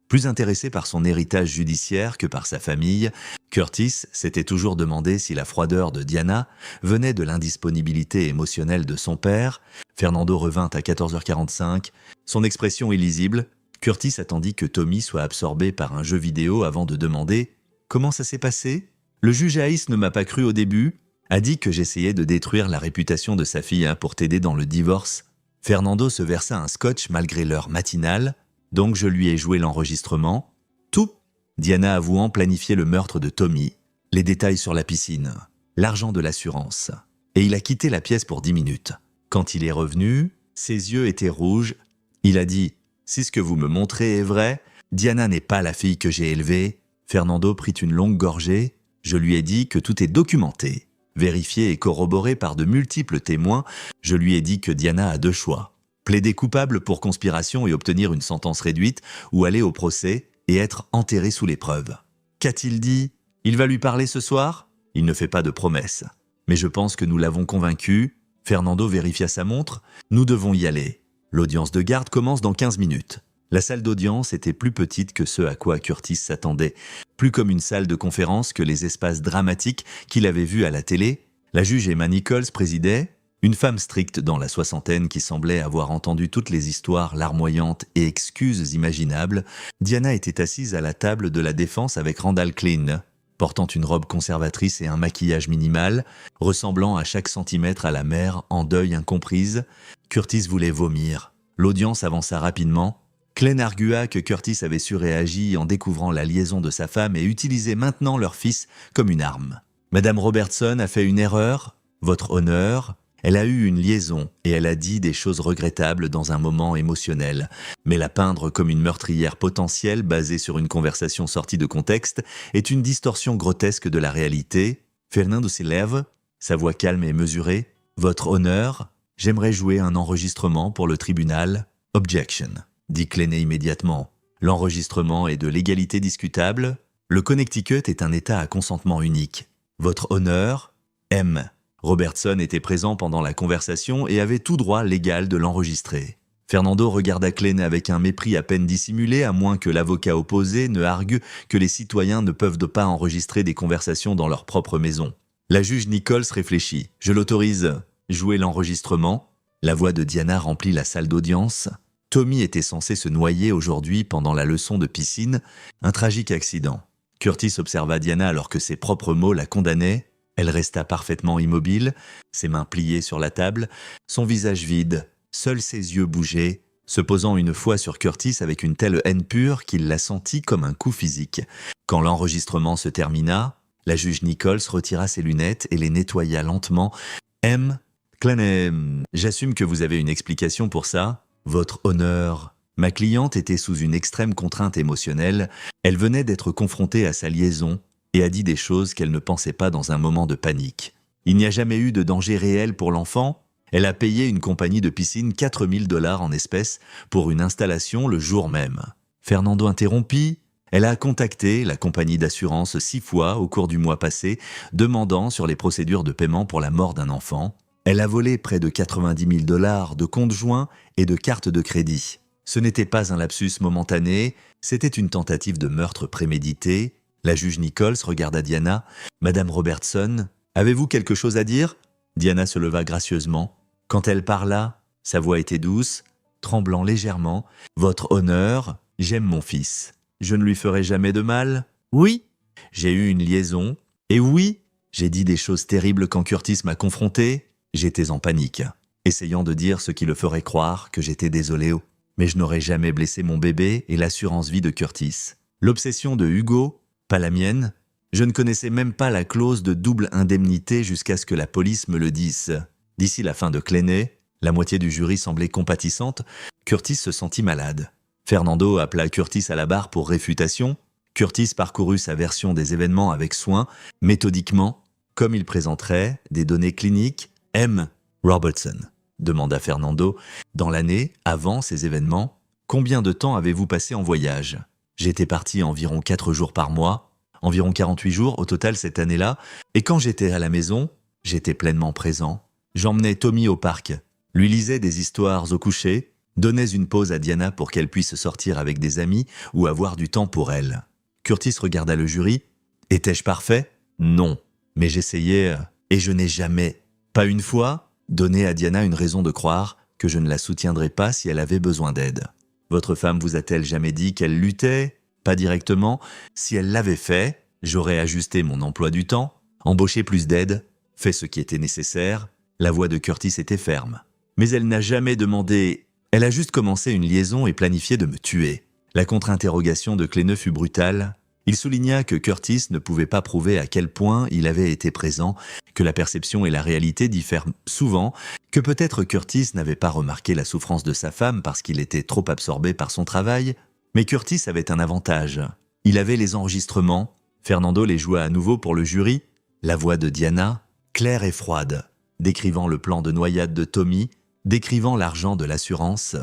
Plus intéressé par son héritage judiciaire que par sa famille, Curtis s'était toujours demandé si la froideur de Diana venait de l'indisponibilité émotionnelle de son père. Fernando revint à 14h45. Son expression illisible. Curtis attendit que Tommy soit absorbé par un jeu vidéo avant de demander « Comment ça s'est passé ?» Le juge Hayes ne m'a pas cru au début, a dit que j'essayais de détruire la réputation de sa fille pour t'aider dans le divorce. Fernando se versa un scotch malgré l'heure matinale, donc je lui ai joué l'enregistrement. Tout. Diana avouant planifier le meurtre de Tommy, les détails sur la piscine, l'argent de l'assurance. Et il a quitté la pièce pour 10 minutes. Quand il est revenu, ses yeux étaient rouges. Il a dit « Si ce que vous me montrez est vrai, Diana n'est pas la fille que j'ai élevée. » Fernando prit une longue gorgée. Je lui ai dit que tout est documenté, vérifié et corroboré par de multiples témoins. Je lui ai dit que Diana a 2 choix. Plaider coupable pour conspiration et obtenir une sentence réduite, ou aller au procès et être enterré sous les preuves. Qu'a-t-il dit? Il va lui parler ce soir? Il ne fait pas de promesses. Mais je pense que nous l'avons convaincu. Fernando vérifia sa montre. Nous devons y aller. L'audience de garde commence dans 15 minutes. La salle d'audience était plus petite que ce à quoi Curtis s'attendait, plus comme une salle de conférence que les espaces dramatiques qu'il avait vus à la télé. La juge Emma Nichols présidait, une femme stricte dans la soixantaine qui semblait avoir entendu toutes les histoires larmoyantes et excuses imaginables. Diana était assise à la table de la défense avec Randall Klein, portant une robe conservatrice et un maquillage minimal, ressemblant à chaque centimètre à la mère en deuil incomprise. Curtis voulait vomir. L'audience avança rapidement. Klein argua que Curtis avait surréagi en découvrant la liaison de sa femme et utilisait maintenant leur fils comme une arme. Madame Robertson a fait une erreur, votre honneur. Elle a eu une liaison et elle a dit des choses regrettables dans un moment émotionnel. Mais la peindre comme une meurtrière potentielle basée sur une conversation sortie de contexte est une distorsion grotesque de la réalité. Fernando se lève, sa voix calme et mesurée. Votre honneur, j'aimerais jouer un enregistrement pour le tribunal. Objection, dit Klein immédiatement. L'enregistrement est de légalité discutable. Le Connecticut est un État à consentement unique. Votre honneur, M. Robertson était présent pendant la conversation et avait tout droit légal de l'enregistrer. Fernando regarda Klein avec un mépris à peine dissimulé, à moins que l'avocat opposé ne argue que les citoyens ne peuvent pas enregistrer des conversations dans leur propre maison. La juge Nichols réfléchit. « Je l'autorise. Jouer l'enregistrement. » La voix de Diana remplit la salle d'audience. Tommy était censé se noyer aujourd'hui pendant la leçon de piscine. Un tragique accident. Curtis observa Diana alors que ses propres mots la condamnaient. Elle resta parfaitement immobile, ses mains pliées sur la table, son visage vide, seuls ses yeux bougeaient, se posant une fois sur Curtis avec une telle haine pure qu'il la sentit comme un coup physique. Quand l'enregistrement se termina, la juge Nichols retira ses lunettes et les nettoya lentement. « M. Klein, j'assume que vous avez une explication pour ça. Votre honneur. » Ma cliente était sous une extrême contrainte émotionnelle. Elle venait d'être confrontée à sa liaison et a dit des choses qu'elle ne pensait pas dans un moment de panique. Il n'y a jamais eu de danger réel pour l'enfant. Elle a payé une compagnie de piscine 4 000 $ en espèces pour une installation le jour même. Fernando interrompit. Elle a contacté la compagnie d'assurance 6 fois au cours du mois passé, demandant sur les procédures de paiement pour la mort d'un enfant. Elle a volé près de 90 000 $ de comptes joints et de cartes de crédit. Ce n'était pas un lapsus momentané, c'était une tentative de meurtre prémédité. La juge Nichols regarda Diana. « Madame Robertson, avez-vous quelque chose à dire ?» Diana se leva gracieusement. Quand elle parla, sa voix était douce, tremblant légèrement. « Votre honneur, j'aime mon fils. Je ne lui ferai jamais de mal. Oui, j'ai eu une liaison. Et oui, j'ai dit des choses terribles quand Curtis m'a confronté. J'étais en panique, essayant de dire ce qui le ferait croire que j'étais désolé. Mais je n'aurais jamais blessé mon bébé et l'assurance vie de Curtis. L'obsession de Hugo, pas la mienne. Je ne connaissais même pas la clause de double indemnité jusqu'à ce que la police me le dise. D'ici la fin de Klein, la moitié du jury semblait compatissante. Curtis se sentit malade. Fernando appela Curtis à la barre pour réfutation. Curtis parcourut sa version des événements avec soin, méthodiquement, comme il présenterait des données cliniques. M. Robertson, demanda Fernando, dans l'année, avant ces événements, combien de temps avez-vous passé en voyage? J'étais parti environ 4 jours par mois, environ 48 jours au total cette année-là, et quand j'étais à la maison, j'étais pleinement présent. J'emmenais Tommy au parc, lui lisais des histoires au coucher, donnais une pause à Diana pour qu'elle puisse sortir avec des amis ou avoir du temps pour elle. Curtis regarda le jury. Étais-je parfait? Non. Mais j'essayais, et je n'ai jamais, pas une fois, donné à Diana une raison de croire que je ne la soutiendrais pas si elle avait besoin d'aide. Votre femme vous a-t-elle jamais dit qu'elle luttait? Pas directement. Si elle l'avait fait, j'aurais ajusté mon emploi du temps, embauché plus d'aide, fait ce qui était nécessaire. La voix de Curtis était ferme. Mais elle n'a jamais demandé. Elle a juste commencé une liaison et planifié de me tuer. La contre-interrogation de Cléneux fut brutale. Il souligna que Curtis ne pouvait pas prouver à quel point il avait été présent, que la perception et la réalité diffèrent souvent, que peut-être Curtis n'avait pas remarqué la souffrance de sa femme parce qu'il était trop absorbé par son travail, mais Curtis avait un avantage. Il avait les enregistrements. Fernando les joua à nouveau pour le jury. La voix de Diana, claire et froide, décrivant le plan de noyade de Tommy, décrivant l'argent de l'assurance.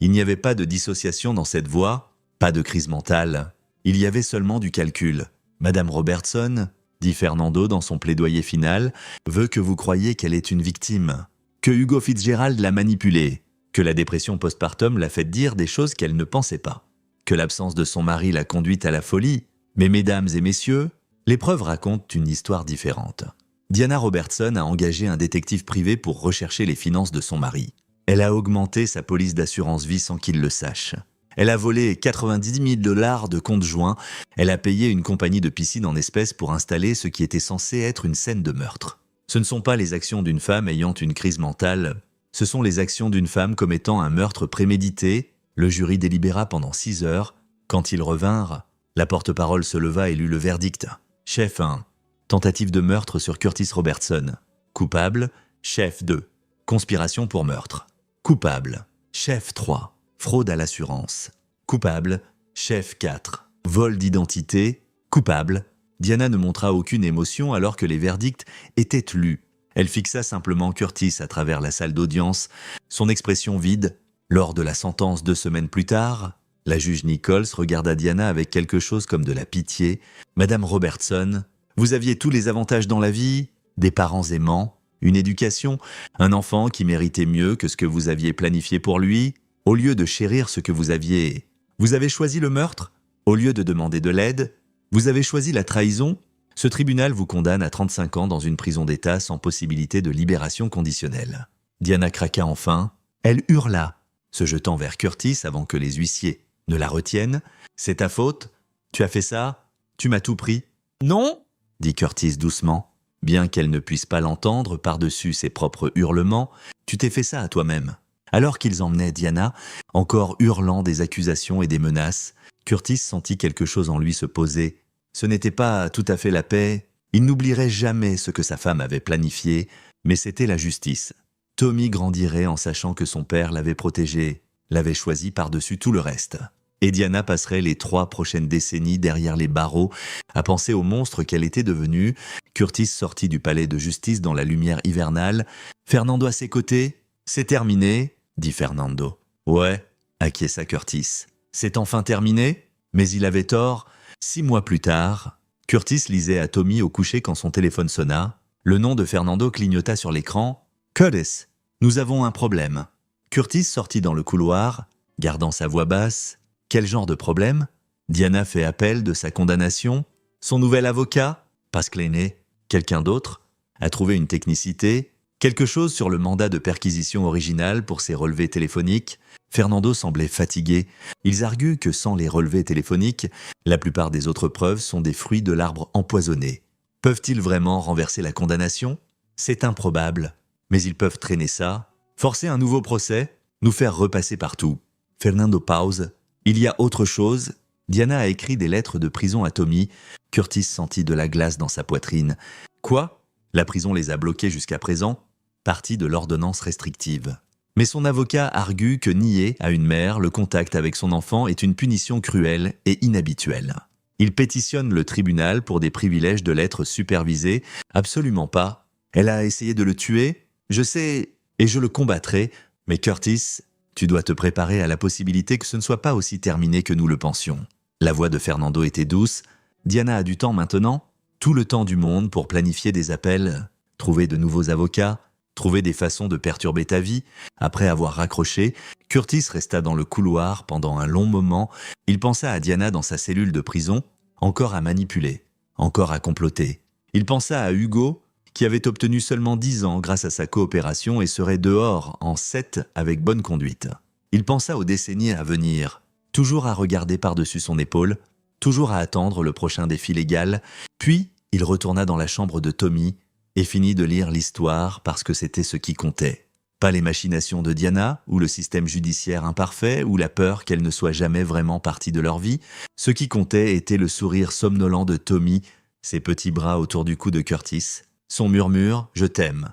Il n'y avait pas de dissociation dans cette voix, pas de crise mentale. Il y avait seulement du calcul. Madame Robertson, dit Fernando dans son plaidoyer final, veut que vous croyiez qu'elle est une victime, que Hugo Fitzgerald l'a manipulée, que la dépression postpartum l'a fait dire des choses qu'elle ne pensait pas, que l'absence de son mari l'a conduite à la folie. Mais mesdames et messieurs, les preuves racontent une histoire différente. Diana Robertson a engagé un détective privé pour rechercher les finances de son mari. Elle a augmenté sa police d'assurance vie sans qu'il le sache. Elle a volé 90 000 $ de compte joint. Elle a payé une compagnie de piscine en espèces pour installer ce qui était censé être une scène de meurtre. Ce ne sont pas les actions d'une femme ayant une crise mentale. Ce sont les actions d'une femme commettant un meurtre prémédité. Le jury délibéra pendant 6 heures. Quand ils revinrent, la porte-parole se leva et lut le verdict. Chef 1. Tentative de meurtre sur Curtis Robertson. Coupable. Chef 2. Conspiration pour meurtre. Coupable. Chef 3. Fraude à l'assurance. Coupable. Chef 4. Vol d'identité. Coupable. Diana ne montra aucune émotion alors que les verdicts étaient lus. Elle fixa simplement Curtis à travers la salle d'audience, son expression vide. Lors de la sentence 2 semaines plus tard, la juge Nichols regarda Diana avec quelque chose comme de la pitié. « Madame Robertson, vous aviez tous les avantages dans la vie, des parents aimants, une éducation, un enfant qui méritait mieux que ce que vous aviez planifié pour lui. Au lieu de chérir ce que vous aviez, vous avez choisi le meurtre. Au lieu de demander de l'aide, vous avez choisi la trahison. Ce tribunal vous condamne à 35 ans dans une prison d'État sans possibilité de libération conditionnelle. » Diana craqua enfin. Elle hurla, se jetant vers Curtis avant que les huissiers ne la retiennent. « C'est ta faute? Tu as fait ça? Tu m'as tout pris? »« Non !» dit Curtis doucement, bien qu'elle ne puisse pas l'entendre par-dessus ses propres hurlements. « Tu t'es fait ça à toi-même. » Alors qu'ils emmenaient Diana, encore hurlant des accusations et des menaces, Curtis sentit quelque chose en lui se poser. Ce n'était pas tout à fait la paix. Il n'oublierait jamais ce que sa femme avait planifié, mais c'était la justice. Tommy grandirait en sachant que son père l'avait protégé, l'avait choisi par-dessus tout le reste. Et Diana passerait les 3 prochaines décennies derrière les barreaux à penser au monstre qu'elle était devenue. Curtis sortit du palais de justice dans la lumière hivernale. Fernando à ses côtés. « C'est terminé », dit Fernando. « Ouais », acquiesça Curtis. « C'est enfin terminé ?» Mais il avait tort. 6 mois plus tard, Curtis lisait à Tommy au coucher quand son téléphone sonna. Le nom de Fernando clignota sur l'écran. « Curtis, nous avons un problème. » Curtis sortit dans le couloir, gardant sa voix basse. Quel genre de problème? Diana fait appel de sa condamnation. Son nouvel avocat, Pasclene, quelqu'un d'autre, a trouvé une technicité, quelque chose sur le mandat de perquisition original pour ses relevés téléphoniques. Fernando semblait fatigué. Ils arguent que sans les relevés téléphoniques, la plupart des autres preuves sont des fruits de l'arbre empoisonné. Peuvent-ils vraiment renverser la condamnation? C'est improbable. Mais ils peuvent traîner ça, forcer un nouveau procès, nous faire repasser partout. Fernando pause. Il y a autre chose. Diana a écrit des lettres de prison à Tommy. Curtis sentit de la glace dans sa poitrine. Quoi? La prison les a bloqués jusqu'à présent. Partie de l'ordonnance restrictive. Mais son avocat argue que nier à une mère le contact avec son enfant est une punition cruelle et inhabituelle. Il pétitionne le tribunal pour des privilèges de l'être supervisé. Absolument pas. Elle a essayé de le tuer, je sais, et je le combattrai, mais Curtis, tu dois te préparer à la possibilité que ce ne soit pas aussi terminé que nous le pensions. La voix de Fernando était douce. Diana a du temps maintenant, tout le temps du monde pour planifier des appels, trouver de nouveaux avocats, trouver des façons de perturber ta vie. Après avoir raccroché, Curtis resta dans le couloir pendant un long moment. Il pensa à Diana dans sa cellule de prison, encore à manipuler, encore à comploter. Il pensa à Hugo, qui avait obtenu seulement 10 ans grâce à sa coopération et serait dehors en 7 avec bonne conduite. Il pensa aux décennies à venir, toujours à regarder par-dessus son épaule, toujours à attendre le prochain défi légal, puis il retourna dans la chambre de Tommy et finit de lire l'histoire parce que c'était ce qui comptait. Pas les machinations de Diana, ou le système judiciaire imparfait, ou la peur qu'elle ne soit jamais vraiment partie de leur vie. Ce qui comptait était le sourire somnolent de Tommy, ses petits bras autour du cou de Curtis, son murmure « Je t'aime ».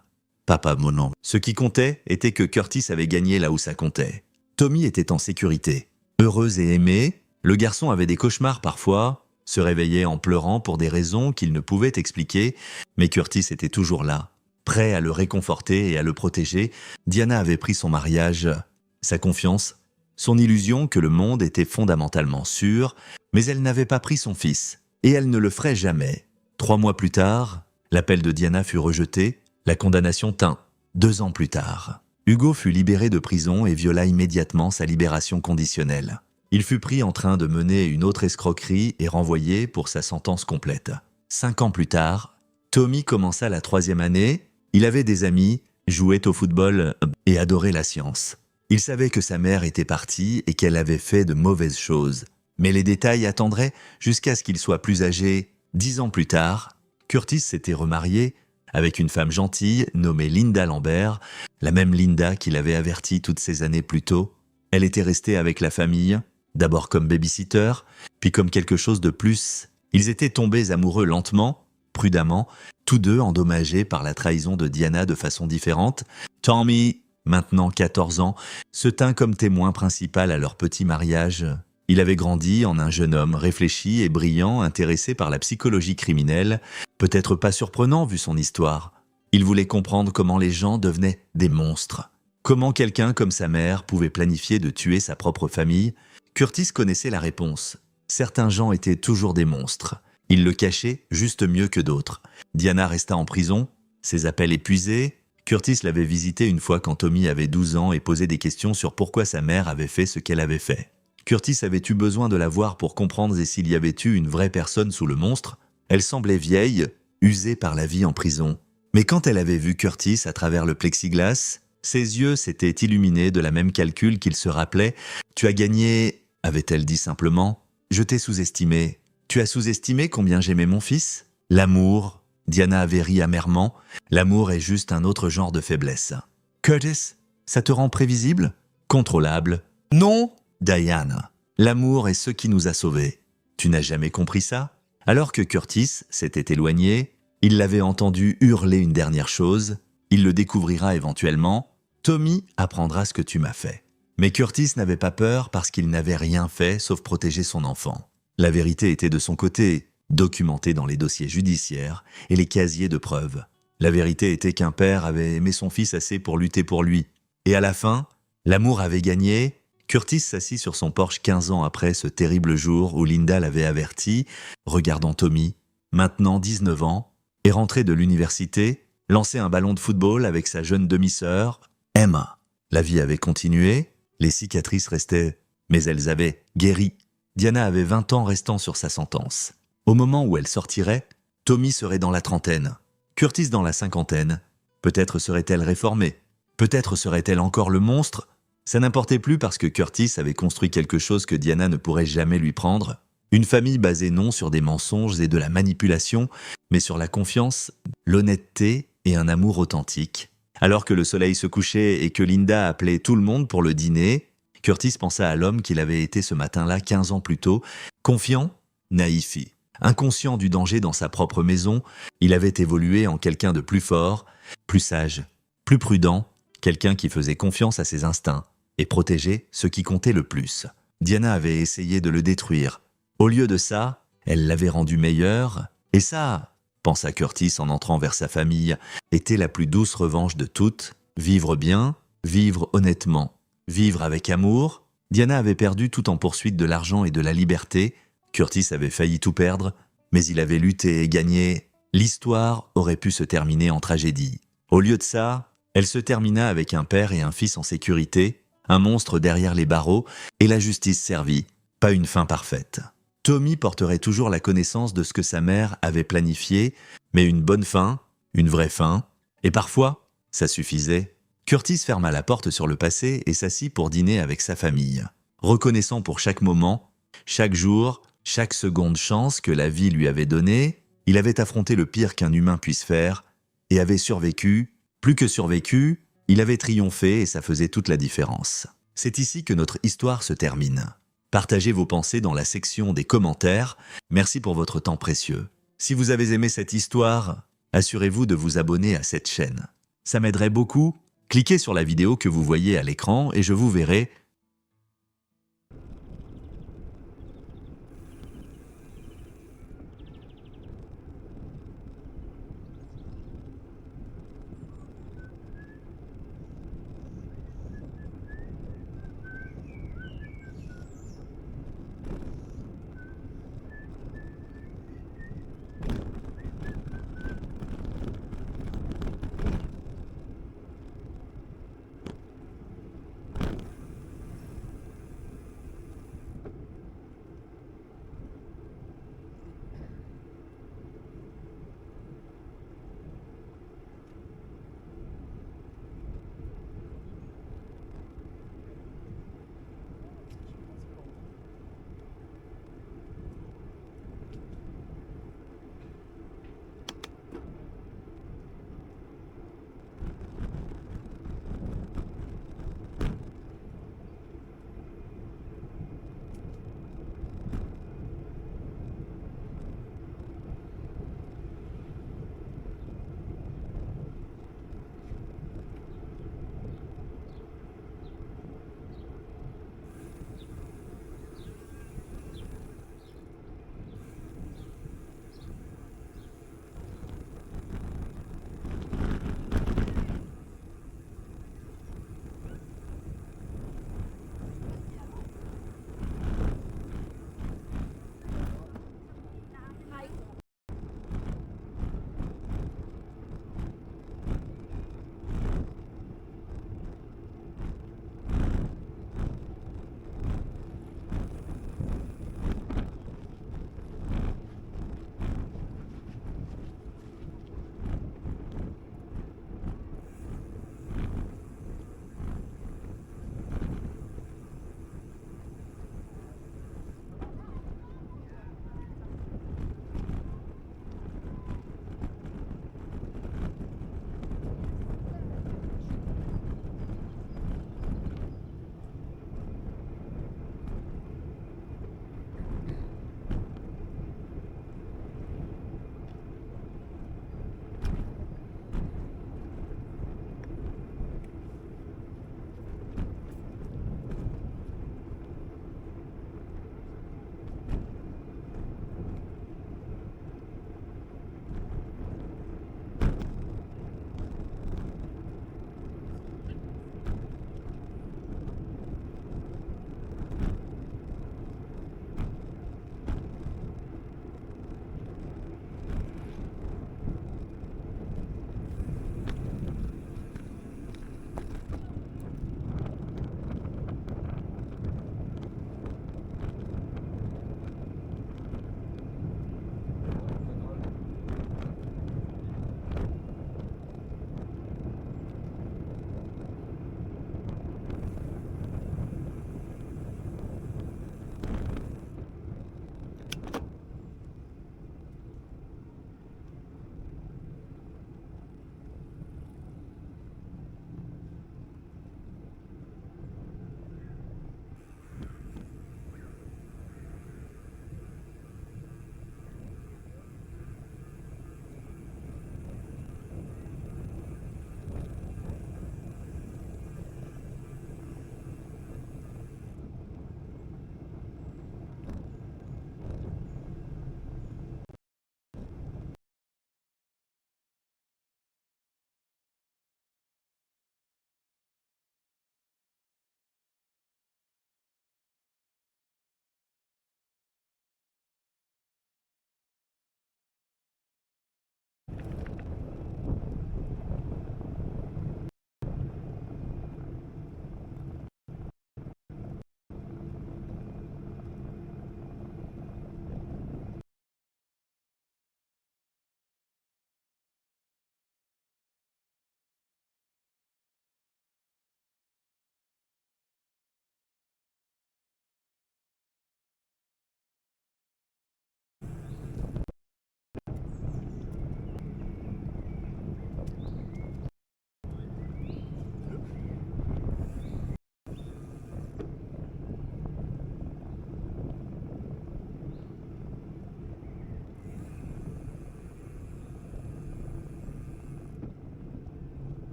Papa, mon nom. Ce qui comptait était que Curtis avait gagné là où ça comptait. Tommy était en sécurité. Heureux et aimé, le garçon avait des cauchemars parfois, se réveillait en pleurant pour des raisons qu'il ne pouvait expliquer, mais Curtis était toujours là, prêt à le réconforter et à le protéger. Diana avait pris son mariage, sa confiance, son illusion que le monde était fondamentalement sûr, mais elle n'avait pas pris son fils, et elle ne le ferait jamais. 3 mois plus tard, l'appel de Diana fut rejeté, la condamnation tint. 2 ans plus tard, Hugo fut libéré de prison et viola immédiatement sa libération conditionnelle. Il fut pris en train de mener une autre escroquerie et renvoyé pour sa sentence complète. 5 ans plus tard, Tommy commença la 3e année. Il avait des amis, jouait au football et adorait la science. Il savait que sa mère était partie et qu'elle avait fait de mauvaises choses. Mais les détails attendraient jusqu'à ce qu'il soit plus âgé. 10 ans plus tard, Curtis s'était remarié avec une femme gentille nommée Linda Lambert, la même Linda qu'il avait avertie toutes ces années plus tôt. Elle était restée avec la famille, d'abord comme babysitter, puis comme quelque chose de plus. Ils étaient tombés amoureux lentement, prudemment, tous deux endommagés par la trahison de Diana de façon différente. Tommy, maintenant 14 ans, se tint comme témoin principal à leur petit mariage. Il avait grandi en un jeune homme réfléchi et brillant, intéressé par la psychologie criminelle, peut-être pas surprenant vu son histoire. Il voulait comprendre comment les gens devenaient des monstres. Comment quelqu'un comme sa mère pouvait planifier de tuer sa propre famille? Curtis connaissait la réponse. Certains gens étaient toujours des monstres. Ils le cachaient juste mieux que d'autres. Diana resta en prison, ses appels épuisés. Curtis l'avait visitée une fois quand Tommy avait 12 ans et posait des questions sur pourquoi sa mère avait fait ce qu'elle avait fait. Curtis avait eu besoin de la voir pour comprendre s'il y avait eu une vraie personne sous le monstre. Elle semblait vieille, usée par la vie en prison. Mais quand elle avait vu Curtis à travers le plexiglas, ses yeux s'étaient illuminés de la même calcul qu'il se rappelait. « Tu as gagné », avait-elle dit simplement. « Je t'ai sous-estimé. Tu as sous-estimé combien j'aimais mon fils ?» L'amour, Diana avait ri amèrement. L'amour est juste un autre genre de faiblesse. « Curtis, ça te rend prévisible ? Contrôlable ? Non !» Diane, l'amour est ce qui nous a sauvés. Tu n'as jamais compris ça? Alors que Curtis s'était éloigné, il l'avait entendu hurler une dernière chose. Il le découvrira éventuellement. Tommy apprendra ce que tu m'as fait. Mais Curtis n'avait pas peur parce qu'il n'avait rien fait sauf protéger son enfant. La vérité était de son côté, documentée dans les dossiers judiciaires et les casiers de preuves. La vérité était qu'un père avait aimé son fils assez pour lutter pour lui. Et à la fin, l'amour avait gagné. Curtis s'assit sur son porche 15 ans après ce terrible jour où Linda l'avait averti, regardant Tommy, maintenant 19 ans, est rentré de l'université, lançait un ballon de football avec sa jeune demi-sœur, Emma. La vie avait continué, les cicatrices restaient, mais elles avaient guéri. Diana avait 20 ans restant sur sa sentence. Au moment où elle sortirait, Tommy serait dans la trentaine, Curtis dans la cinquantaine. Peut-être serait-elle réformée, peut-être serait-elle encore le monstre. Ça n'importait plus parce que Curtis avait construit quelque chose que Diana ne pourrait jamais lui prendre. Une famille basée non sur des mensonges et de la manipulation, mais sur la confiance, l'honnêteté et un amour authentique. Alors que le soleil se couchait et que Linda appelait tout le monde pour le dîner, Curtis pensa à l'homme qu'il avait été ce matin-là 15 ans plus tôt, confiant, naïf. Inconscient du danger dans sa propre maison, il avait évolué en quelqu'un de plus fort, plus sage, plus prudent, quelqu'un qui faisait confiance à ses instincts et protégeait ce qui comptait le plus. Diana avait essayé de le détruire. Au lieu de ça, elle l'avait rendu meilleur, et ça, pensa Curtis en entrant vers sa famille, était la plus douce revanche de toutes. Vivre bien, vivre honnêtement, vivre avec amour. Diana avait perdu tout en poursuite de l'argent et de la liberté. Curtis avait failli tout perdre, mais il avait lutté et gagné. L'histoire aurait pu se terminer en tragédie. Au lieu de ça, elle se termina avec un père et un fils en sécurité, un monstre derrière les barreaux, et la justice servie, pas une fin parfaite. Tommy porterait toujours la connaissance de ce que sa mère avait planifié, mais une bonne fin, une vraie fin, et parfois, ça suffisait. Curtis ferma la porte sur le passé et s'assit pour dîner avec sa famille. Reconnaissant pour chaque moment, chaque jour, chaque seconde chance que la vie lui avait donnée, il avait affronté le pire qu'un humain puisse faire et avait survécu. Plus que survécu, il avait triomphé et ça faisait toute la différence. C'est ici que notre histoire se termine. Partagez vos pensées dans la section des commentaires. Merci pour votre temps précieux. Si vous avez aimé cette histoire, assurez-vous de vous abonner à cette chaîne. Ça m'aiderait beaucoup. Cliquez sur la vidéo que vous voyez à l'écran et je vous verrai